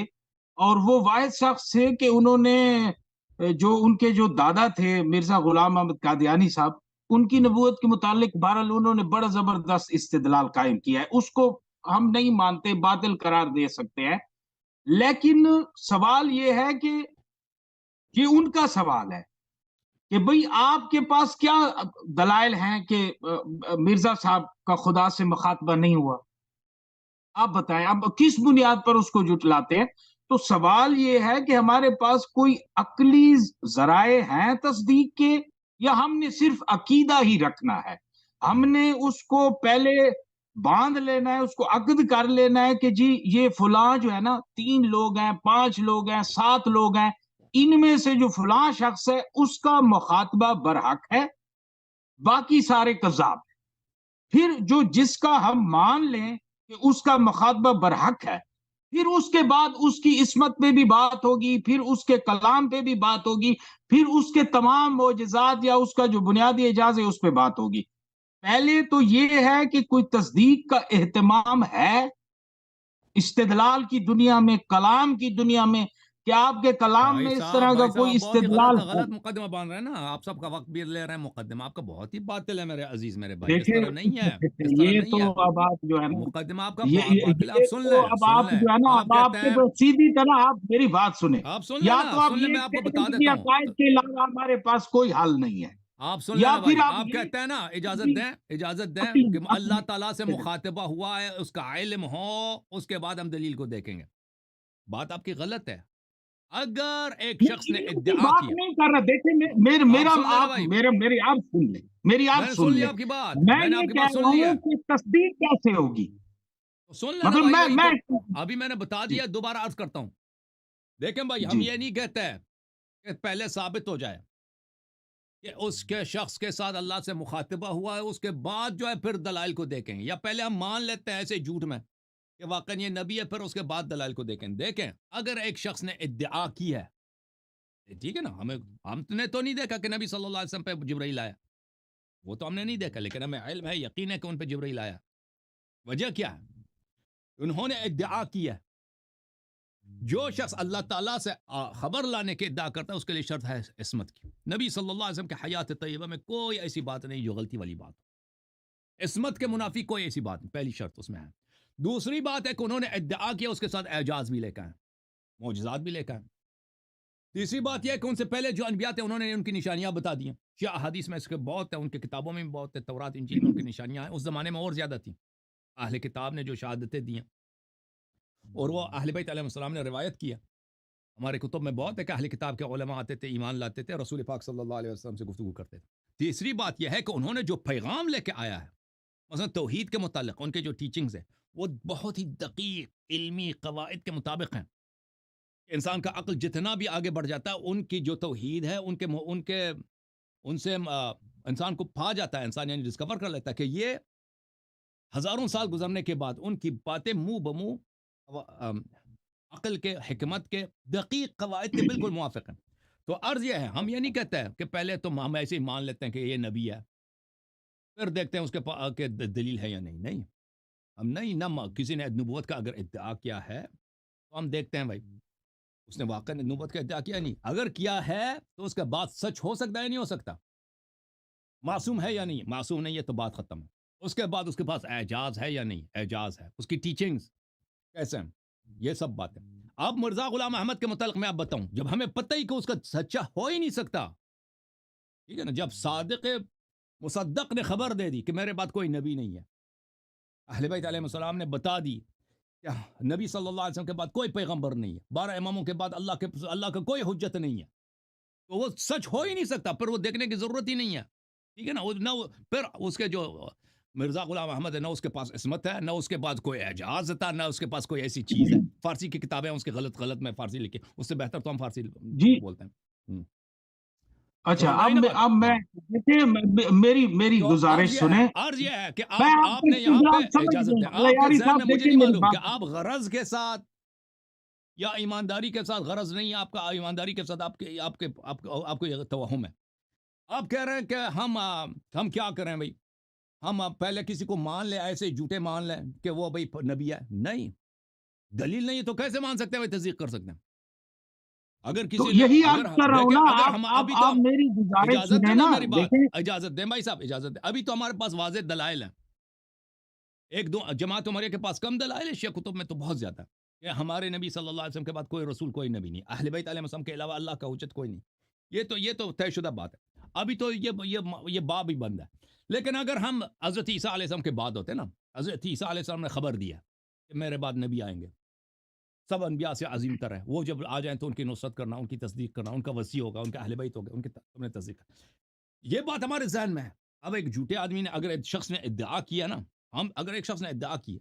اور وہ واحد شخص تھے کہ انہوں نے جو ان کے جو دادا تھے مرزا غلام احمد قادیانی صاحب، ان کی نبوت کے متعلق بہرحال انہوں نے بڑا زبردست استدلال قائم کیا ہے. اس کو ہم نہیں مانتے، باطل قرار دے سکتے ہیں، لیکن سوال یہ ہے کہ یہ ان کا سوال ہے کہ بھئی آپ کے پاس کیا دلائل ہیں کہ مرزا صاحب کا خدا سے مخاطبہ نہیں ہوا؟ آپ بتائیں، اب کس بنیاد پر اس کو جھٹلاتے ہیں؟ تو سوال یہ ہے کہ ہمارے پاس کوئی عقلی ذرائع ہیں تصدیق کے، یا ہم نے صرف عقیدہ ہی رکھنا ہے؟ ہم نے اس کو پہلے باندھ لینا ہے، اس کو عقد کر لینا ہے کہ جی یہ فلاں جو ہے نا 3 لوگ ہیں، 5 لوگ ہیں، 7 لوگ ہیں، ان میں سے جو فلاں شخص ہے اس کا مخاطبہ برحق ہے، باقی سارے کذاب ہیں. پھر جو جس کا ہم مان لیں کہ اس کا مخاطبہ برحق ہے، پھر اس کے بعد اس کی عصمت پہ بھی بات ہوگی، پھر اس کے کلام پہ بھی بات ہوگی، پھر اس کے تمام معجزات یا اس کا جو بنیادی اعجاز ہے اس پہ بات ہوگی. پہلے تو یہ ہے کہ کوئی تصدیق کا اہتمام ہے استدلال کی دنیا میں، کلام کی دنیا میں، کیا آپ کے کلام میں اس طرح کا بھائی کوئی صاحب بہت ہی استدلال ہے؟ غلط مقدمہ باندھ رہے ہیں نا آپ. سب کا وقت بھی لے رہے ہیں. مقدمہ آپ کا بہت ہی باطل ہے میرے عزیز میرے بھائی. اس دیکھیں، طرح نہیں ہے، اس طرح یہ نہیں تو ہے. اب آپ جو ہے نا، مقدمہ آپ کا باطل. آپ یہ سن تو لیں، اب سن آپ لیں. جو ہے نا، آپ اب آپ کہتے کے ہیں، تو سیدھی طرح آپ میری بات سنیں. آپ سن لیں یا نا، تو آپ سن لیں. یہ میں آپ کو کہیں بتا کہ دیتا ہوں. عقائد کے علاوہ ہمارے پاس کوئی حل نہیں ہے، آپ سن یا لینا پھر بھائی. آپ آپ یہ کہتے ہیں نا، اجازت عقلی دیں، اجازت دیں عقلی کہ اللہ تعالیٰ سے عقلی مخاطبہ ہوا ہے، اس کا علم ہو، اس کے بعد ہم دلیل کو دیکھیں گے. بات آپ کی غلط ہے. اگر ایک میں شخص نے علم کی ادعا بات کیا، نہیں کر رہا. دیکھیں، میرا آپ میرا سن لینا آپ بھائی. میری آپ سن لیں، میری میں آپ نے سن سن لیا لیں. آپ کی بات، میں میں نے آپ یہ کی کہہ بات سن رہا لی ہے. ہوں کہ تصدیق کیسے ہوگی؟ تو سن لینا مطلب بھائی. میں وہی میں تو ابھی میں نے بتا جی دیا، دوبارہ عرض کرتا ہوں. دیکھیں بھائی، ہم جی یہ نہیں کہتے ہیں کہ پہلے ثابت ہو جائے کہ اس کے شخص کے ساتھ اللہ سے مخاطبہ ہوا ہے، اس کے بعد جو ہے پھر دلائل کو دیکھیں. یا پہلے ہم مان لیتے ہیں ایسے جھوٹ میں کہ واقعی یہ نبی ہے، پھر اس کے بعد دلائل کو دیکھیں. دیکھیں، اگر ایک شخص نے ادعا کی ہے، ٹھیک ہے نا، ہم نے تو نہیں دیکھا کہ نبی صلی اللہ علیہ وسلم پہ جبرائیل آیا، وہ تو ہم نے نہیں دیکھا، لیکن ہمیں علم ہے، یقین ہے کہ ان پہ جبرائیل آیا. وجہ کیا ہے؟ انہوں نے ادعا کی ہے. جو شخص اللہ تعالیٰ سے خبر لانے کے ادعا کرتا ہے، اس کے لیے شرط ہے عصمت کی. نبی صلی اللہ علیہ وسلم کے حیات طیبہ میں کوئی ایسی بات نہیں جو غلطی والی بات ہو. عصمت کے منافی کوئی ایسی بات نہیں، پہلی شرط اس میں ہے. دوسری بات ہے کہ انہوں نے ادعا کیا، اس کے ساتھ اعجاز بھی لے کر آئے، معجزات بھی لے کر آئے. تیسری بات یہ ہے کہ ان سے پہلے جو انبیاء تھے انہوں نے ان کی نشانیاں بتا دی ہیں. شیعہ احادیث میں اس کے بہت ہے، ان کی کتابوں میں بھی بہت ہے، تورات انجیل میں ان کی نشانیاں ہیں. اس زمانے میں اور زیادہ تھیں. اہل کتاب نے جو شہادتیں دی ہیں، اور وہ اہل بیت علیہ السلام نے روایت کیا. ہمارے کتب میں بہت ہے کہ اہل کتاب کے علماء آتے تھے، ایمان لاتے تھے، رسول پاک صلی اللہ علیہ وسلم سے گفتگو کرتے تھے. تیسری بات یہ ہے کہ انہوں نے جو پیغام لے کے آیا ہے، مثلا توحید کے متعلق ان کے جو ٹیچنگز ہیں، وہ بہت ہی دقیق علمی قواعد کے مطابق ہیں. انسان کا عقل جتنا بھی آگے بڑھ جاتا ہے، ان کی جو توحید ہے، ان سے انسان کو پا جاتا ہے، انسان یعنی ڈسکور کر لیتا ہے کہ یہ ہزاروں سال گزرنے کے بعد ان کی باتیں منہ بمنہ عقل کے، حکمت کے، دقیق قواعد کے بالکل موافق ہیں. تو عرض یہ ہے، ہم یہ نہیں کہتے ہیں کہ پہلے تو ہم ایسے ہی مان لیتے ہیں کہ یہ نبی ہے، پھر دیکھتے ہیں اس کے دلیل ہے یا نہیں. نہیں، ہم نہیں، نہ کسی نے نبوت کا اگر ادعا کیا ہے تو ہم دیکھتے ہیں بھائی اس نے واقعی نبوت کا ادعا کیا نہیں. اگر کیا ہے تو اس کا بات سچ ہو سکتا ہے، نہیں ہو سکتا. معصوم ہے یا نہیں، معصوم نہیں ہے تو بات ختم ہے. اس کے بعد اس کے پاس اعجاز ہے یا نہیں، اعجاز ہے. اس کی ٹیچنگز کیسے ہیں، یہ سب باتیں. اب مرزا غلام احمد کے متعلق میں آپ بتاؤں، جب ہمیں پتہ ہی کہ اس کا سچا ہو ہی نہیں سکتا، ٹھیک ہے نا. جب صادق مصدق نے خبر دے دی کہ میرے بعد کوئی نبی نہیں ہے, اہل بیت علیہ السلام نے بتا دی کہ نبی صلی اللہ علیہ وسلم کے بعد کوئی پیغمبر نہیں ہے, 12 اماموں کے بعد اللہ کا کوئی حجت نہیں ہے, تو وہ سچ ہو ہی نہیں سکتا, پھر وہ دیکھنے کی ضرورت ہی نہیں ہے. ٹھیک ہے نا. پھر اس کے جو مرزا غلام احمد ہے, نہ اس کے پاس عصمت ہے, نہ اس کے پاس کوئی اعجاز تھا, نہ اس کے پاس کوئی ایسی چیز ہے. فارسی کی کتابیں اس کے غلط میں فارسی لکھی, اس سے بہتر تو ہم فارسی جی بولتے ہیں. اچھا سمجھ میں آئی نا بات؟ اب میں دیکھیے میری تو گزارش سنیں. عرض یہ ہے کہ میں آپ آپ کا نے یہاں استدلال پہ سمجھ اجازت دیں, گیا آپ کے یاری ذہن صاحب, میں مجھے دیکھیں نہیں میری معلوم کہ بات. آپ غرض کے ساتھ یا ایمانداری کے ساتھ, غرض نہیں ہے آپ کا, ایمانداری کے ساتھ آپ کو یہ توہم ہے. آپ کہہ رہے ہیں کہ ہم کیا کریں بھائی, ہم پہلے کسی کو مان لیں, ایسے جھوٹے مان لیں کہ وہ بھائی نبی ہے. نہیں, دلیل نہیں تو کیسے مان سکتے ہیں بھائی, تصدیق کر سکتے ہیں. اگر تو کسی نے یہی اگر عرض کر رہا ہوں دیکھیں, نا, اگر ہم ابھی تو آپ میری گزارش اجازت سنیں دیں نا نا, میری بات, دیکھیں. اجازت دیں بھائی صاحب, اجازت دیں. ابھی تو ہمارے پاس واضح دلائل ہیں. ایک دو جماعت عمریہ کے پاس کم دلائل ہے, شیعہ کتب میں تو بہت زیادہ ہے کہ ہمارے نبی صلی اللہ علیہ وسلم کے بعد کوئی رسول, کوئی نبی نہیں, اہل بیت علیہ السلام کے علاوہ اللہ کا حجت کوئی نہیں. یہ تو طے شدہ بات ہے. ابھی تو یہ باب ہی بند ہے. لیکن اگر ہم حضرت عیسیٰ علیہ السلام کے بعد ہوتے نا, حضرت عیسیٰ علیہ السلام نے خبر دیا کہ میرے بعد نبی آئیں گے, سب انبیاء سے عظیم تر ہے, وہ جب آ جائیں تو ان کی نصرت کرنا, ان کی تصدیق کرنا, ان کا وصی ہوگا, ان کا اہل بیت ہوگا, ان کی سب نے تصدیق کرنا. یہ بات ہمارے ذہن میں ہے. اب ایک جھوٹے آدمی نے, اگر ایک شخص نے ادعا کیا نا, اگر ایک شخص نے ادعا کیا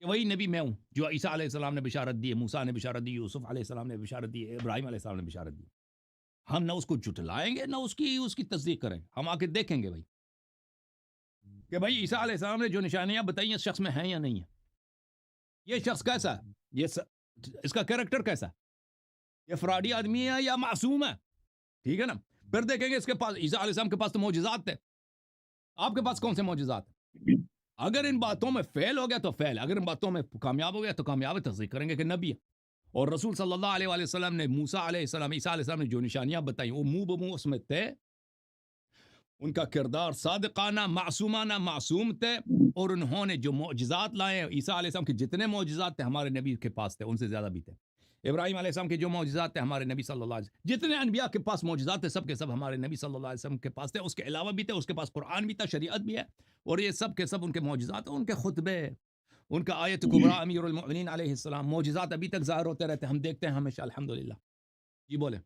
کہ وہی نبی میں ہوں جو عیسیٰ علیہ السلام نے بشارت دی ہے, موسیٰ نے بشارت دی, یوسف علیہ السلام نے بشارت دی, ابراہیم علیہ السلام نے بشارت دی, ہم نہ اس کو جھٹلائیں گے نہ اس کی تصدیق کریں گے. ہم آ کے دیکھیں گے بھائی کہ بھائی عیسیٰ علیہ السلام نے جو نشانیاں بتائی ہیں اس شخص میں ہیں یا نہیں ہے, یہ شخص کیسا ہے, اس کا کیریکٹر کیسا ہے, یہ فراڈی آدمی ہے یا معصوم ہے. ٹھیک ہے نا. پھر دیکھیں گے اس کے پاس, عیسیٰ علیہ السلام کے پاس تو معجزات تھے, آپ کے پاس کون سے معجزات ہیں. اگر ان باتوں میں فیل ہو گیا تو فیل, اگر ان باتوں میں کامیاب ہو گیا تو کامیاب ہے, تصدیق کریں گے کہ نبی ہے. اور رسول صلی اللہ علیہ وآلہ وسلم نے موسیٰ علیہ السلام, عیسیٰ علیہ السلام نے جو نشانیاں بتائیں وہ منہ بمنہ اس میں تھے, ان کا کردار صادقانہ معصومانہ معصوم تھے, اور انہوں نے جو معجزات لائے ہیں, عیسیٰ علیہ السلام کے جتنے معجزات تھے ہمارے نبی کے پاس تھے, ان سے زیادہ بھی تھے. ابراہیم علیہ السلام کے جو معجزات تھے ہمارے نبی صلی اللہ علیہ وسلم, جتنے انبیاء کے پاس معجزات تھے سب کے سب ہمارے نبی صلی اللہ علیہ وسلم کے پاس تھے. اس کے علاوہ بھی تھے, اس کے پاس قرآن بھی تھا, شریعت بھی ہے, اور یہ سب کے سب ان کے معجزات, ان کے خطبے, ان کا آیت کبریٰ امیر المؤمنین علیہ السلام, معجزات ابھی تک ظاہر ہوتے رہتے ہیں, ہم دیکھتے ہیں ہمیشہ الحمدللہ. جی بولیں.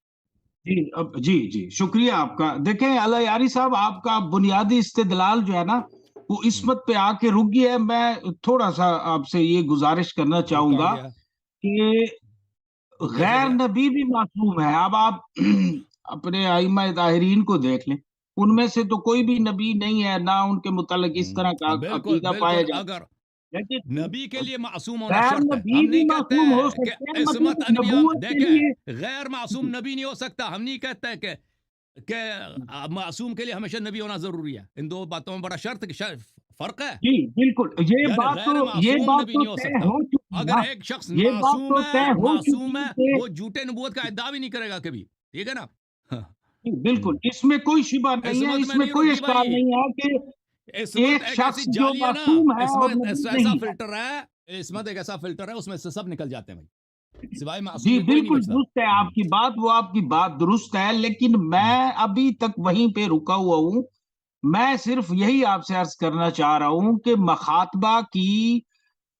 جی شکریہ آپ کا. دیکھیں اللہ یاری صاحب, آپ کا بنیادی استدلال جو ہے نا وہ عصمت پہ آ کے رک گیا ہے. میں تھوڑا سا آپ سے یہ گزارش کرنا چاہوں گا کہ غیر نبی بھی معصوم ہے. اب آپ اپنے ائمہ طاہرین کو دیکھ لیں, ان میں سے تو کوئی بھی نبی نہیں ہے, نہ ان کے متعلق اس طرح کا عقیدہ پایا جاتا. اگر نبی کے لیے معصوم ہونا غیر شرط ہے, نبی ہم بھی نہیں معصوم ہو کہتے کہ سکتے ہیں, عصمت مطلب انبیاء, نبوت کے لیے دیکھیں غیر معصوم نبی نہیں ہو سکتا. ہم نہیں کہتے کہ معصوم کے لیے ہمیشہ نبی ہونا ضروری ہے. ان دو باتوں میں بڑا فرق ہے. جی بالکل, یہ یعنی بات غیر معصوم نبی نہیں ہو طے سکتا. ہو چکی ہے اگر نا, ایک شخص یہ بات تو طے ہو معصوم چکی ہے, کہ وہ جھوٹے نبوت کا ادعا بھی نہیں کرے گا کبھی. ٹھیک ہے نا. بالکل, اس میں کوئی شبہ نہیں ہے, عصمت اس میں میں نہیں کوئی رکتی اشکال بھائی. نہیں ہے کہ عصمت ایک ایک ایسی شخص جو جالی ہے نا, معصوم ہے اور عصمت نبی ایسا نہیں ہے. فلٹر ہے, عصمت ایک ایسا فلٹر ہے, اس میں سے سب نکل جاتے ہیں بھائی, سوائے معصوم جی کے کوئی نہیں بالکل بچتا. درست ہے آپ کی بات, وہ آپ کی بات درست ہے, لیکن میں ابھی تک وہیں پہ رکا ہوا ہوں. میں صرف یہی آپ سے عرض کرنا چاہ رہا ہوں کہ مخاطبہ کی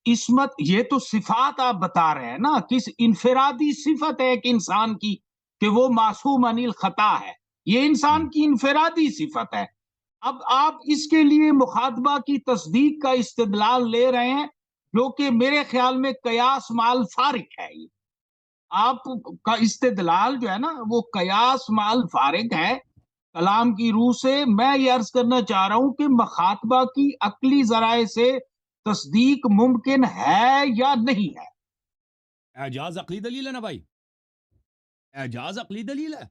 عصمت, یہ تو صفات آپ بتا رہے ہیں نا, کس انفرادی صفت ہے ایک انسان کی کہ وہ معصوم عن الخطا ہے, یہ انسان کی انفرادی صفت ہے. اب آپ اس کے لیے مخاطبہ کی تصدیق کا استدلال لے رہے ہیں, جو کہ میرے خیال میں قیاس مال فارق ہے. یہ آپ کا استدلال جو ہے نا وہ قیاس مال فارق ہے کلام کی روح سے. میں یہ عرض کرنا چاہ رہا ہوں کہ مخاطبہ کی عقلی ذرائع سے تصدیق ممکن ہے یا نہیں ہے. اعجاز عقلی دلیل ہے نا بھائی, اعجاز عقلی دلیل ہے.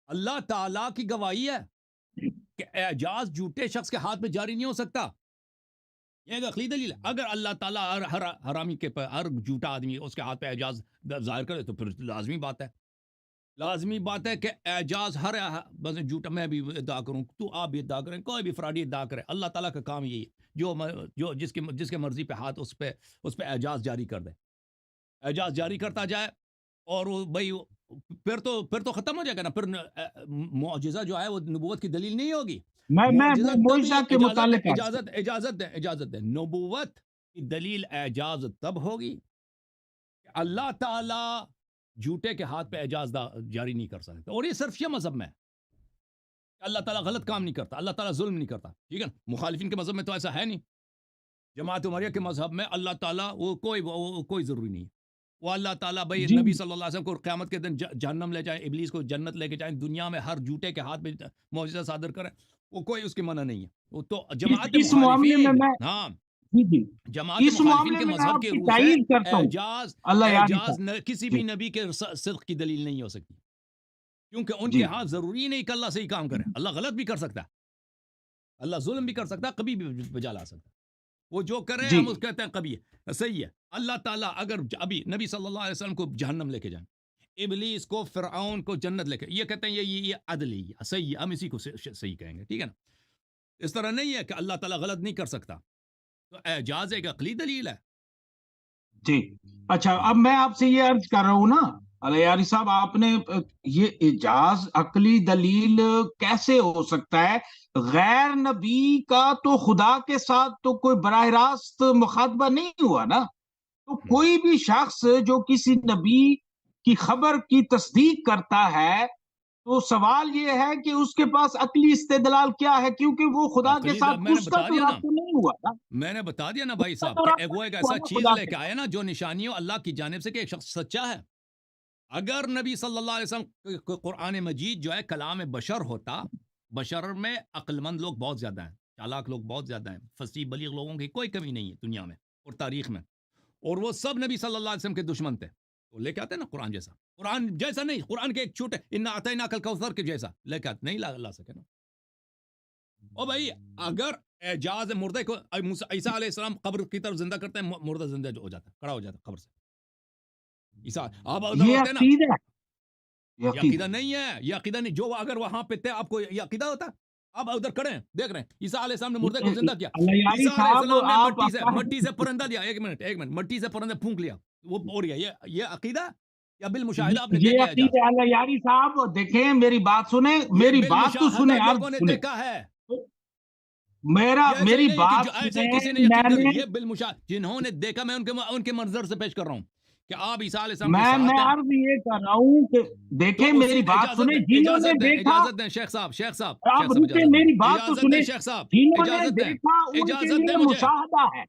اللہ تعالیٰ کی گواہی ہے کہ اعجاز جھوٹے شخص کے ہاتھ میں جاری نہیں ہو سکتا. یہ ایک عقلی دلیل ہے. اگر اللہ تعالیٰ ہر حرامی کے ہر جھوٹا آدمی اس کے ہاتھ پہ اعجاز ظاہر کرے تو پھر لازمی بات ہے کہ اعجاز ہر بس جھوٹا, میں بھی ادعا کروں, تو آپ بھی ادعا کریں, کوئی بھی فراڈی ادعا کرے, اللہ تعالیٰ کا کام یہی ہے جو جس کے مرضی پہ ہاتھ اس پہ اعجاز جاری کر دے, اعجاز جاری کرتا جائے, اور وہ بھائی پھر تو ختم ہو جائے گا نا. پھر معجزہ جو ہے وہ نبوت کی دلیل نہیں ہوگی. میں معجزہ تبھی معجزہ کے متعلق اجازت ہے. نبوت کی دلیل اعجاز تب ہوگی کہ اللہ تعالی جھوٹے کے ہاتھ پہ اعجاز جاری نہیں کر سکتا. اور یہ صرف یہ مذہب میں ہے. اللہ تعالیٰ غلط کام نہیں کرتا, اللہ تعالیٰ ظلم نہیں کرتا. ٹھیک ہے نا. مخالفین کے مذہب میں تو ایسا ہے نہیں. جماعت عمریہ کے مذہب میں اللہ تعالیٰ وہ کوئی ضروری نہیں ہے. وہ اللہ تعالیٰ بھائی جی نبی صلی اللہ علیہ وسلم کو قیامت کے دن جہنم لے جائیں, ابلیس کو جنت لے کے جائیں, دنیا میں ہر جھوٹے کے ہاتھ میں معجزہ صادر کریں, وہ کوئی اس کی منع نہیں ہے. وہ تو جماعت اس معاملے میں مخالفین, میں ہاں جی جماعت اس مخالفین معاملے کے میں مذہب آپ کے کی روح سے تائید کرتا ہوں. اللہ یاری اعجاز صاحب کسی جی بھی نبی کے صدق کی دلیل نہیں ہو سکتی, کیونکہ ان جی کے ہاتھ ضروری نہیں کہ اللہ صحیح کام کرے. اللہ غلط بھی کر سکتا ہے, اللہ ظلم بھی کر سکتا ہے, کبھی بھی بجا لا سکتا ہے. وہ جو کرے جی ہم اس کہتے ہیں کبھی صحیح ہے. اللہ تعالیٰ اگر ابھی نبی صلی اللہ علیہ وسلم کو جہنم لے کے جائیں, ابلیس کو فرعون کو جنت لے کے, یہ کہتے ہیں یہ عدل ہے, صحیح ہے, ہم اسی کو صحیح کہیں گے. ٹھیک ہے نا. اس طرح نہیں ہے کہ اللہ تعالیٰ غلط نہیں کر سکتا. تو اعجاز ایک عقلی دلیل ہے. جی اچھا, اب میں آپ سے یہ عرض کر رہا ہوں نا علیاری صاحب, آپ نے یہ اعجاز عقلی دلیل کیسے ہو سکتا ہے؟ غیر نبی کا تو خدا کے ساتھ تو کوئی براہ راست مخاطبہ نہیں ہوا نا. تو کوئی بھی شخص جو کسی نبی کی خبر کی تصدیق کرتا ہے تو سوال یہ ہے کہ اس کے پاس عقلی استدلال کیا ہے, کیونکہ وہ خدا کے ساتھ میں نے اس کا بتا تو دیا نا, رابطہ نہیں ہوا نا. میں نے بتا دیا نا بھائی اس کا صاحب تو کہ رابطہ وہ ایک نہیں ایسا ہوا نا چیز خدا لے کے کے آیا نا جو نشانی ہو اللہ کی جانب سے کہ ایک شخص سچا ہے. اگر نبی صلی اللہ علیہ وسلم قرآن مجید جو ہے کلام بشر ہوتا, بشر میں عقل مند لوگ بہت زیادہ ہیں, چالاک لوگ بہت زیادہ ہیں, فصیح بلیغ لوگوں کی کوئی کمی نہیں ہے دنیا میں اور تاریخ میں, اور وہ سب نبی صلی اللہ علیہ وسلم کے دشمن تھے. تو لے کے آتے نا قرآن جیسا نہیں, قرآن کے ایک چھوٹے انا اعطیناک الکوثر کے جیسا لے کے آتے, نہیں لا سکے نا. او بھائی اگر اعجاز مردے کو عیسیٰ علیہ السلام قبر کی طرف زندہ کرتے ہیں, مردہ زندہ ہو جاتا ہے, کھڑا ہو جاتا ہے قبر سے. عیسیٰ آپ ادھر یہ ہوتے نا, عقیدہ ہے, یہ عقیدہ نہیں ہے, یہ عقیدہ نہیں. جو اگر وہاں پہ تھے آپ کو یہ عقیدہ ہوتا. آپ ادھر کھڑے ہیں دیکھ رہے ہیں, عیسیٰ علیہ السلام نے مردے کو زندہ کیا, علیاری عیسیٰ علیہ صاحب السلام نے آپ مٹی سے پرندہ لیا, ایک منٹ مٹی سے پرندہ پھونک لیا, وہ ہو گیا. یہ عقیدہ یا بالمشاہدہ آپ نے یہ دیکھا عقیدہ اعجاز؟ علیاری صاحب دیکھیں میری بات سنیں, یہ میری بات تو بالمشاہدہ سنیں, عرض لوگوں نے سنیں, دیکھا ہے. یہ ایسے ہی میری نہیں کہ بات ایسے ہی سنیں. کسی نے یقین کر میں لیا, نے یہ بالمشاہدہ جنہوں نے دیکھا, میں ان کے منظر سے پیش کر رہا ہوں کہ آپ عیسیٰ علیہ السلام کے میں ساتھ ہیں. عرض یہ کر رہا ہوں کہ دیکھیں تو میری بات سنیں, جنہوں نے دیکھا, اجازت دیں شیخ صاحب آپ رکیں میری بات تو سنیں, جنہوں نے دیکھا ان کے اجازت دیں لیے مجھے. مشاہدہ ہے.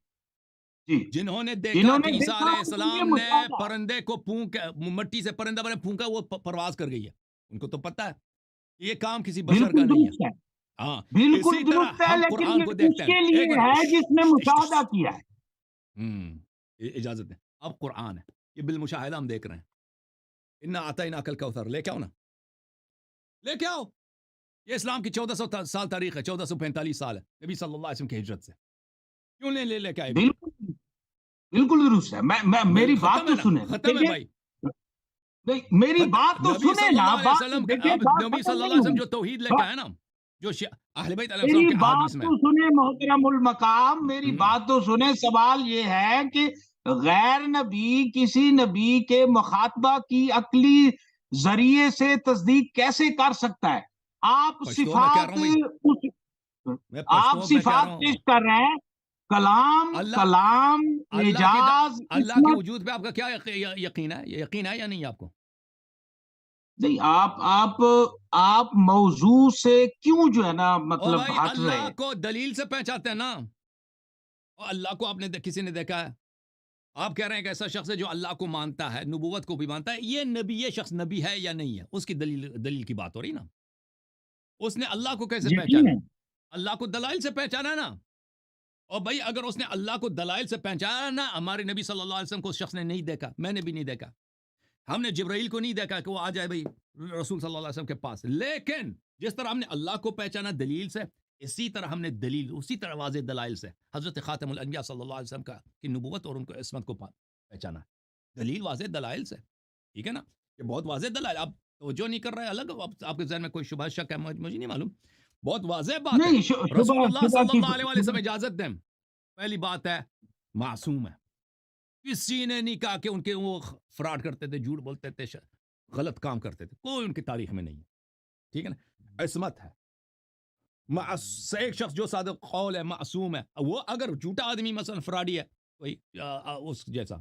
جی جنہوں نے دیکھا جنہوں کہ نے عیسیٰ دیکھا علیہ ان کے لیے السلام نے مشاہدہ ہے. پرندے کو مٹی سے پرندہ بنے پھونکا, وہ پرواز کر گئی ہے. ان کو تو پتا ہے یہ کام کسی بشر کا بالکل نہیں درست ہے. ہے, ہاں بالکل اسی طرح درست ہے, ہم لیکن قرآن یہ کو اس دیکھتے ہیں. کے ایک لیے منٹ, ہے جس نے مشاہدہ کیا ہے. اجازت دیں, اب قرآن ہے, یہ بالمشاہدہ ہم دیکھ رہے ہیں. انا اعطیناک الکوثر لے کے آؤ نا, لے کے آؤ. یہ اسلام کی 1400 سال تاریخ ہے, 1445 سال ہے نبی صلی اللہ علیہ وسلم کی ہجرت سے. کیوں نہیں لے کے آئے ابھی تک؟ بالکل درست ہے. میری بات تو سنیں, ختم ہے بھائی, میری بات تو نبی سنیں صلی نا, اللہ علیہ بات وسلم دیکھیں, نبی صلی اللہ علیہ وسلم جو توحید لے کے آئے نا, جو اہل بیت علیہ السلام میری کے بات احادیث میں. تو سنیں محترم المقام, میری بات تو سنیں. سوال یہ ہے کہ غیر نبی کسی نبی کے مخاطبہ کی عقلی ذریعے سے تصدیق کیسے کر سکتا ہے؟ آپ پشتو میں کہہ رہا ہوں بھائی, میں پشتو میں کہہ رہا ہوں. پیش کر رہے ہیں, کلام اعجاز اللہ کے وجود پہ آپ کا کیا یقین ہے؟ یقین ہے یا نہیں آپ کو؟ نہیں, آپ موضوع سے کیوں جو ہے نا مطلب بھائی ہٹ رہے ہیں؟ اللہ کو دلیل سے پہچاتے ہیں نا, اور اللہ کو آپ نے کسی نے دیکھا ہے؟ آپ کہہ رہے ہیں کہ ایسا شخص ہے جو اللہ کو مانتا ہے, نبوت کو بھی مانتا ہے, یہ شخص نبی ہے یا نہیں ہے, اس کی دلیل کی بات ہو رہی نا. اس نے اللہ کو کیسے پہچانا؟ اللہ کو دلائل سے پہچانا نا. اور بھائی اگر اس نے اللہ کو دلائل سے پہچانا نا, ہمارے نبی صلی اللہ علیہ وسلم کو اس شخص نے نہیں دیکھا, میں نے بھی نہیں دیکھا, ہم نے جبرائیل کو نہیں دیکھا کہ وہ آ جائے بھائی رسول صلی اللہ علیہ وسلم کے پاس. لیکن جس طرح ہم نے اللہ کو پہچانا دلیل سے, اسی طرح ہم نے اسی طرح واضح دلائل سے حضرت خاتم الانبیاء صلی اللہ علیہ وسلم کی نبوت اور ان کو عصمت کو پہچانا, دلیل واضح دلائل سے. ٹھیک ہے نا, یہ بہت واضح دلائل. آپ توجہ نہیں کر رہے, الگ آپ کے ذہن میں کوئی شبہ شک ہے, مجھے نہیں معلوم, بہت واضح بات ہے. رسول اللہ صلی اللہ علیہ وسلم اجازت دیں. پہلی بات ہے معصوم ہے, کسی نے نہیں کہا کہ ان کے وہ فراڈ کرتے تھے, جھوٹ بولتے تھے, غلط کام کرتے تھے، کوئی ان کی تاریخ میں نہیں ہے، ٹھیک ہے نا. عصمت ہے. ایک شخص جو صادق قول ہے، معصوم ہے، وہ اگر جھوٹا آدمی مثلا فراڈی ہے کوئی اس جیسا،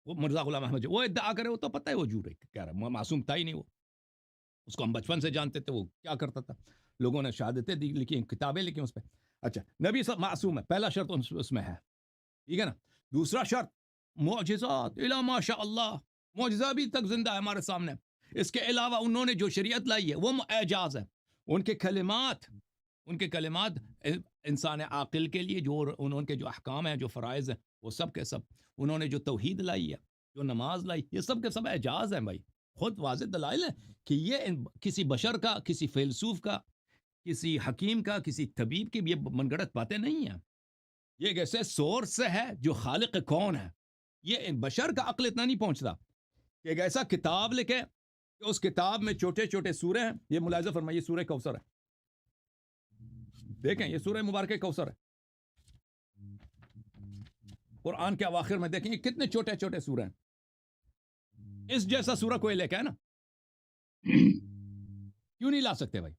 وہ مرزا غلام احمد وہ ادعا کرے، وہ تو پتہ ہے وہ جھوٹ ہے کہہ رہا ہے، معصوم تھا ہی نہیں وہ. اس کو ہم بچپن سے جانتے تھے وہ کیا کرتا تھا، لوگوں نے شہادتیں دی، لکھی، کتابیں لکھی اس پہ. اچھا، نبی صاحب معصوم ہے، پہلا شرط اس میں ہے، ٹھیک ہے نا. دوسرا شرط معجزات، الا ماشاء اللہ، معجزہ بھی تک زندہ ہے ہمارے سامنے. اس کے علاوہ انہوں نے جو شریعت لائی ہے وہ اعجاز ہے. ان کے کلمات انسان عاقل کے لیے، جو انہوں کے جو احکام ہیں، جو فرائض ہیں، وہ سب کے سب، انہوں نے جو توحید لائی ہے، جو نماز لائی، یہ سب کے سب اعجاز ہیں بھائی. خود واضح دلائل ہے کہ یہ کسی بشر کا، کسی فیلسوف کا، کسی حکیم کا، کسی طبیب کی بھی یہ من گھڑت باتیں نہیں ہیں. یہ ایک ایسے سورس ہے جو خالق کون ہے. یہ بشر کا عقل اتنا نہیں پہنچتا کہ ایک ایسا کتاب لکھے کہ اس کتاب میں چھوٹے چھوٹے سورے ہیں. یہ ملاحظہ فرمائیے، سورہ کوثر ہے، دیکھیں یہ سورہ مبارکہ کوثر ہے. قرآن کے اواخر میں دیکھیں یہ کتنے چھوٹے چھوٹے سورے ہیں. اس جیسا سورہ کوئی لے کے ہے نا، کیوں نہیں لا سکتے بھائی؟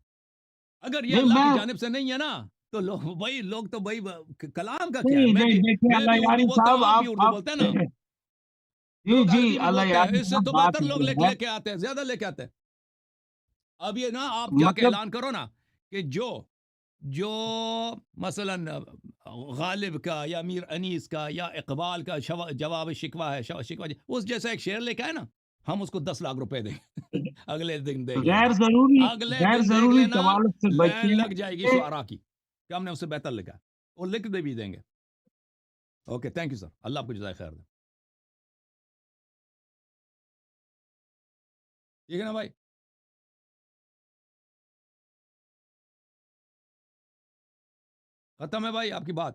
اگر یہ اللہ کی جانب سے نہیں ہے نا تو لوگ تو بھائی کلام کا کیا ہے. میں بھی اردو بولتا ہوں، آپ بھی اردو بولتے ہیں نا. جی اللہ یار، اس سے تو بہتر لوگ لے کے آتے ہیں، زیادہ لے کے آتے ہیں. اب یہ نا آپ جا کے اعلان کرو نا کہ جو مثلا غالب کا یا میر انیس کا یا اقبال کا جواب شکوہ ہے، شکوہ اس جیسا ایک شعر لے کے آئے نا، ہم اس کو 10 لاکھ روپے دیں اگلے دن دیں گے. اگلے دن دیکھ لینا لائن لگ جائے گی شعراء کی کہ ہم نے اسے بہتر لکھا، اور لکھ دے بھی دیں گے. اوکے، تھینک یو سر، اللہ آپ کو جزائے خیر دے. ٹھیک ہے نا بھائی؟ ختم ہے بھائی آپ کی بات؟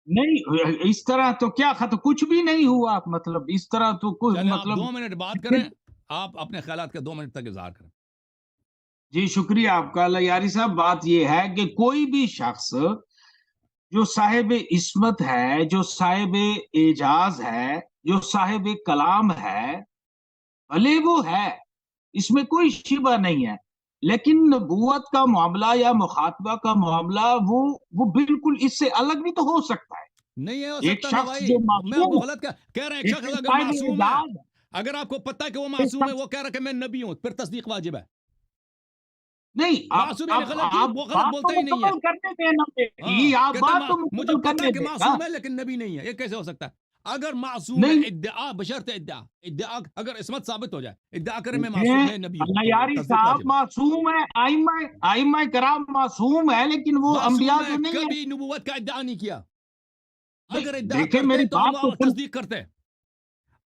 نہیں، اس طرح تو کیا ختم، کچھ بھی نہیں ہوا. مطلب اس طرح تو کوئی مطلب 2 منٹ بات کریں، آپ اپنے خیالات کا 2 منٹ تک اظہار کریں. جی شکریہ آپ کا اللہ یاری صاحب. بات یہ ہے کہ کوئی بھی شخص جو صاحب عصمت ہے، جو صاحب اعجاز ہے، جو صاحب کلام ہے، بھلے وہ ہے، اس میں کوئی شبہ نہیں ہے، لیکن نبوت کا معاملہ یا مخاطبہ کا معاملہ وہ بالکل اس سے الگ بھی تو ہو سکتا ہے. نہیں ہے ہو ایک سکتا نا شخص بھائی، جو میں آپ کو معصوم غلط کہہ رہا ہوں. ایک شخص اگر معصوم ہے، اگر آپ کو پتہ ہے کہ وہ معصوم ہے، وہ کہہ رہا کہ میں نبی ہوں، پھر تصدیق واجب ہے. نہیں، معصوم یعنی غلط جھوٹ، وہ غلط بولتا ہی نہیں ہے. مجھے پتہ ہے کہ معصوم ہے لیکن نبی نہیں ہے، یہ کیسے ہو سکتا ہے؟ اگر معصوم ہے، ادعا بشرط ادعا اگر عصمت ثابت ہو جائے، ادعا کرے میں معصوم، میں نبی ہوں، اللہ یاری صاحب معصوم ہے، ائمہ کرام معصوم ہے، لیکن وہ انبیاء جو نہیں کبھی نبوت کا ادعا نہیں کیا. اگر ادعا دیکھیں کرتے میری تو بات وہ تصدیق کرتے.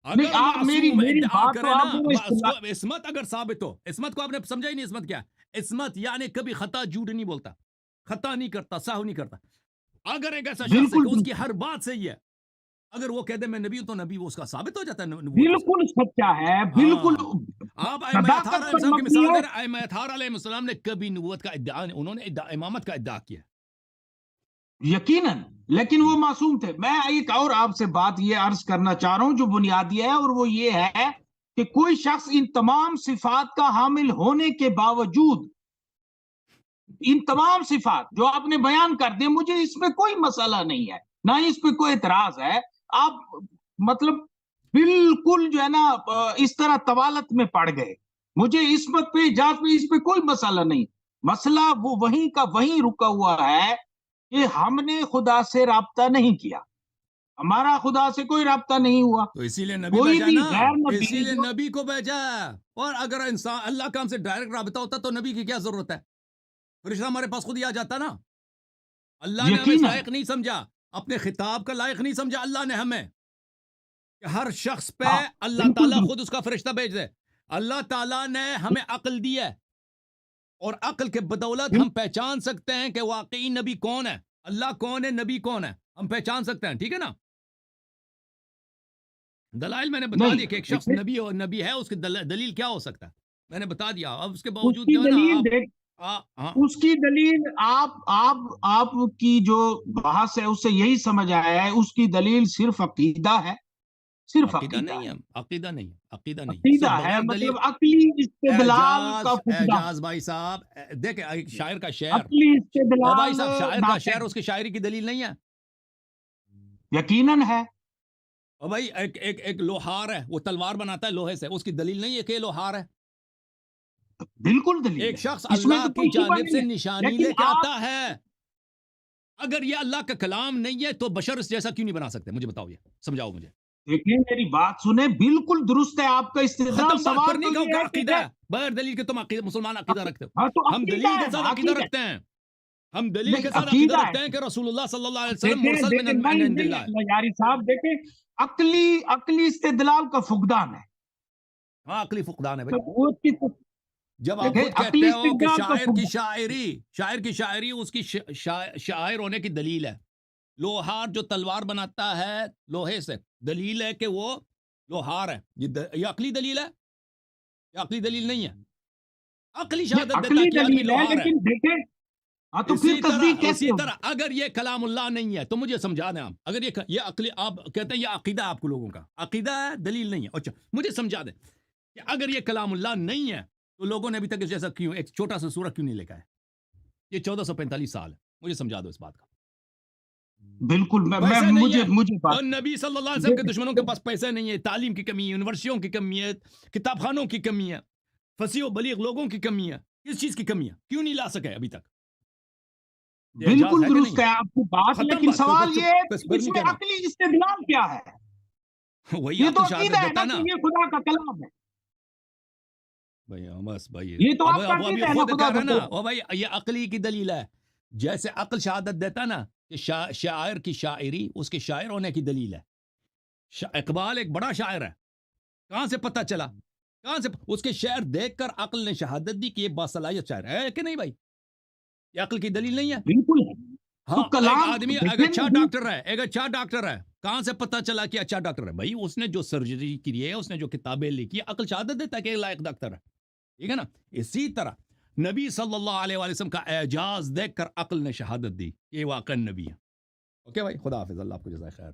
اگر آپ میری ادعا بات کرے تو نا، آپ عصمت اگر ثابت ہو، عصمت کو آپ نے سمجھا ہی نہیں. عصمت کیا ہے؟ عصمت یعنی کبھی خطا جھوٹ نہیں بولتا، خطا نہیں کرتا، سہو نہیں کرتا. اگر ایک ایسا شخص ہے کہ اس کی ہر بات صحیح ہے، اگر وہ کہہ دے میں نبی ہوں تو نبی وہ اس کا ثابت ہو جاتا ہے نبوت. بالکل سچا ہے، بالکل. آپ ائمہ اطہار علیہ السلام کی مثال دے رہے ہیں. ائمہ اطہار علیہ السلام نے کبھی نبوت کا ادعا، انہوں نے امامت کا ادعا کیا. یقیناً، لیکن وہ معصوم تھے. میں ایک اور آپ سے بات یہ عرض کرنا چاہ رہا ہوں جو بنیادی ہے، اور وہ یہ ہے کہ کوئی شخص ان تمام صفات کا حامل ہونے کے باوجود، ان تمام صفات جو آپ نے بیان کر دی، مجھے اس میں کوئی مسئلہ نہیں ہے، نہ اس پہ کوئی اعتراض ہے. آپ مطلب بالکل جو ہے نا اس طرح طوالت میں پڑ گئے. مجھے عصمت پہ، اعجاز پہ، اس پہ کوئی مسئلہ نہیں. مسئلہ وہ وہیں کا وہیں رکا ہوا ہے کہ ہم نے خدا سے رابطہ نہیں کیا، ہمارا خدا سے کوئی رابطہ نہیں ہوا. تو اسی لیے نبی کوئی بھیجا بھی نا، غیر نبی، اسی لیے نبی کو بھیجا. اور اگر انسان اللہ کا ہم سے ڈائریکٹ رابطہ ہوتا تو نبی کی کیا ضرورت ہے؟ فرشتہ ہمارے پاس خود ہی آ جاتا نا. اللہ نے ہمیں اس لائق نہیں سمجھا، اپنے خطاب کا لائق نہیں سمجھا اللہ نے ہمیں کہ ہر شخص پہ اللہ تعالیٰ خود اس کا فرشتہ بھیج دے. اللہ تعالیٰ نے ہمیں عقل دی ہے، اور عقل کے بدولت ہم پہچان سکتے ہیں کہ واقعی نبی کون ہے، اللہ کون ہے، نبی کون ہے، ہم پہچان سکتے ہیں. ٹھیک ہے نا؟ دلائل میں نے بتا دیا کہ ایک شخص نبی ہے، اس کی دلیل کیا ہو سکتا ہے، میں نے بتا دیا. اب اس کے باوجود جو ہے نا اس کی دلیل آپ کی جو بحث ہے اس سے یہی سمجھ آیا ہے، اس کی دلیل صرف عقیدہ ہے. صرف عقیدہ عقیدہ نہیں ہے، ہے، عقیدہ نہیں ہے، عقیدہ نہیں ہے، عقیدہ صرف ہے بغیر دلیل. مطلب عقلی استدلال کا اعجاز فقدان، اعجاز بھائی صاحب دیکھیں ایک شاعر کا شعر، عقلی او بھائی استدلال صاحب شاعر کا ناقص شعر اس کی شاعری کی دلیل نہیں ہے. یقیناً ہے، او بھائی ایک لوہار ہے، وہ تلوار بناتا ہے لوہے سے، اس کی دلیل نہیں ہے کہ یہ لوہار ہے. بالکل دلیل ایک ہے، شخص اس میں اللہ تو کی کوئی شبہ جانب نہیں سے ہے، نشانی لیکن لے کے آپ آتا ہے. اگر یہ اللہ کا کلام نہیں ہے تو بشر اس جیسا کیوں نہیں بنا سکتے؟ مجھے بتاؤ، یہ سمجھاؤ مجھے. دیکھیں میری بات سنیں، بالکل درست ہے آپ کا استدلال، ختم بات، پھر سوال نہیں تو کہو یہ کہ ہے کہ عقیدہ ہے بغیر دلیل کے تم مسلمان عقیدہ رکھتے ہو. ہاں تو ہم عقیدہ دلیل ہے کے ساتھ نا، عقیدہ عقیدہ رکھتے ہیں. ہم دلیل کے نہیں ساتھ عقیدہ عقیدہ رکھتے ہیں ہے، کہ رسول اللہ صلی اللہ علیہ وسلم دیکھیں مرسل دیکھیں من عند نہیں اللہ ہے. یاری صاحب، دیکھیں عقلی استدلال کا فقدان ہے، ہاں عقلی فقدان ہے بھائی. تو وہ جب آپ دیکھیں خود عقلی کہتے ہو کہ استدلال کا شاعر کی فقدان، شاعری اس کی شاعر ہونے کی دلیل ہے. لوہار جو تلوار بناتا ہے لوہے سے، دلیل ہے کہ وہ لوہار ہے. یہ عقلی دلیل ہے، یہ عقلی دلیل نہیں ہے. عقلی یہ شہادت دیتا ہے عقلی کہ آدمی دلیل ہے، لوہار ہے. لیکن دیکھیں ہاں تو پھر تصدیق کیسے ہوگی؟ اگر یہ کلام اللہ نہیں ہے تو مجھے سمجھا دیں آپ. اگر یہ عقلی، آپ کہتے ہیں یہ عقیدہ ہے آپ کو لوگوں کا، عقیدہ ہے دلیل نہیں ہے. اچھا مجھے سمجھا دیں کہ اگر یہ کلام اللہ نہیں ہے تو لوگوں نے ابھی تک اس جیسا کیوں ایک چھوٹا سا سورہ کیوں نہیں لکھا ہے؟ یہ 1445 سال ہے. مجھے سمجھا دو اس بات کا. بالکل پیسے نہیں ہے، مجھے اور بات نبی صلی اللہ علیہ وسلم کے دشمنوں کے پاس پیسے نہیں ہے، تعلیم کی کمی ہے، یونیورسٹیوں کی کمی ہے، کتاب خانوں کی کمی ہے، فصیح و بلیغ لوگوں کی کمی ہے. کس چیز کی کمی ہے؟ کیوں نہیں لا سکے ابھی تک؟ یہ اعجاز بالکل ہے کہ نہیں درست ہے آپ کی بات، ختم لیکن بات، سوال یہ ہے بس کہ پھر اس نہیں میں کہنا. عقلی استدلال کیا ہے؟ وہی یہ تو عقل عقیدہ شہادت ہے دیتا نا ہے نا کہ یہ خدا کا کلام ہے، بھائی. بس بھائی یہ تو اب آپ کا اب یہ عقیدہ ہے نا خود خدا کہہ رہا کا ہے نا، کلام. او بھائی یہ عقلی کی دلیل ہے. جیسے عقل شہادت دیتا ہے نا کہ شاعر کی شاعری اس کے شاعر ہونے کی دلیل ہے. اقبال ایک بڑا شاعر ہے، کہاں سے پتہ چلا؟ کہاں سے؟ اس کے شعر دیکھ کر عقل نے شہادت دی کہ یہ باصلاحیت شاعر ہے کہ نہیں بھائی؟ یہ عقل کی دلیل نہیں ہے. بالکل ہے ہاں تو ایک کلام آدمی ایک دیکھیں اچھا نا، ڈاکٹر ہے، کہاں سے پتہ چلا کہ اچھا ڈاکٹر ہے؟ بھائی اس نے جو سرجری کی ہے، اس نے جو کتابیں لکھی، عقل شہادت دیتا ہے کہ لائق ڈاکٹر ہے. ٹھیک ہے نا؟ اسی طرح نبی صلی اللہ علیہ وآلہ وسلم کا اعجاز دیکھ کر عقل نے شہادت دی کہ یہ واقعا نبی ہے. اوکے بھائی، خدا حافظ، اللہ آپ کو جزائے خیر.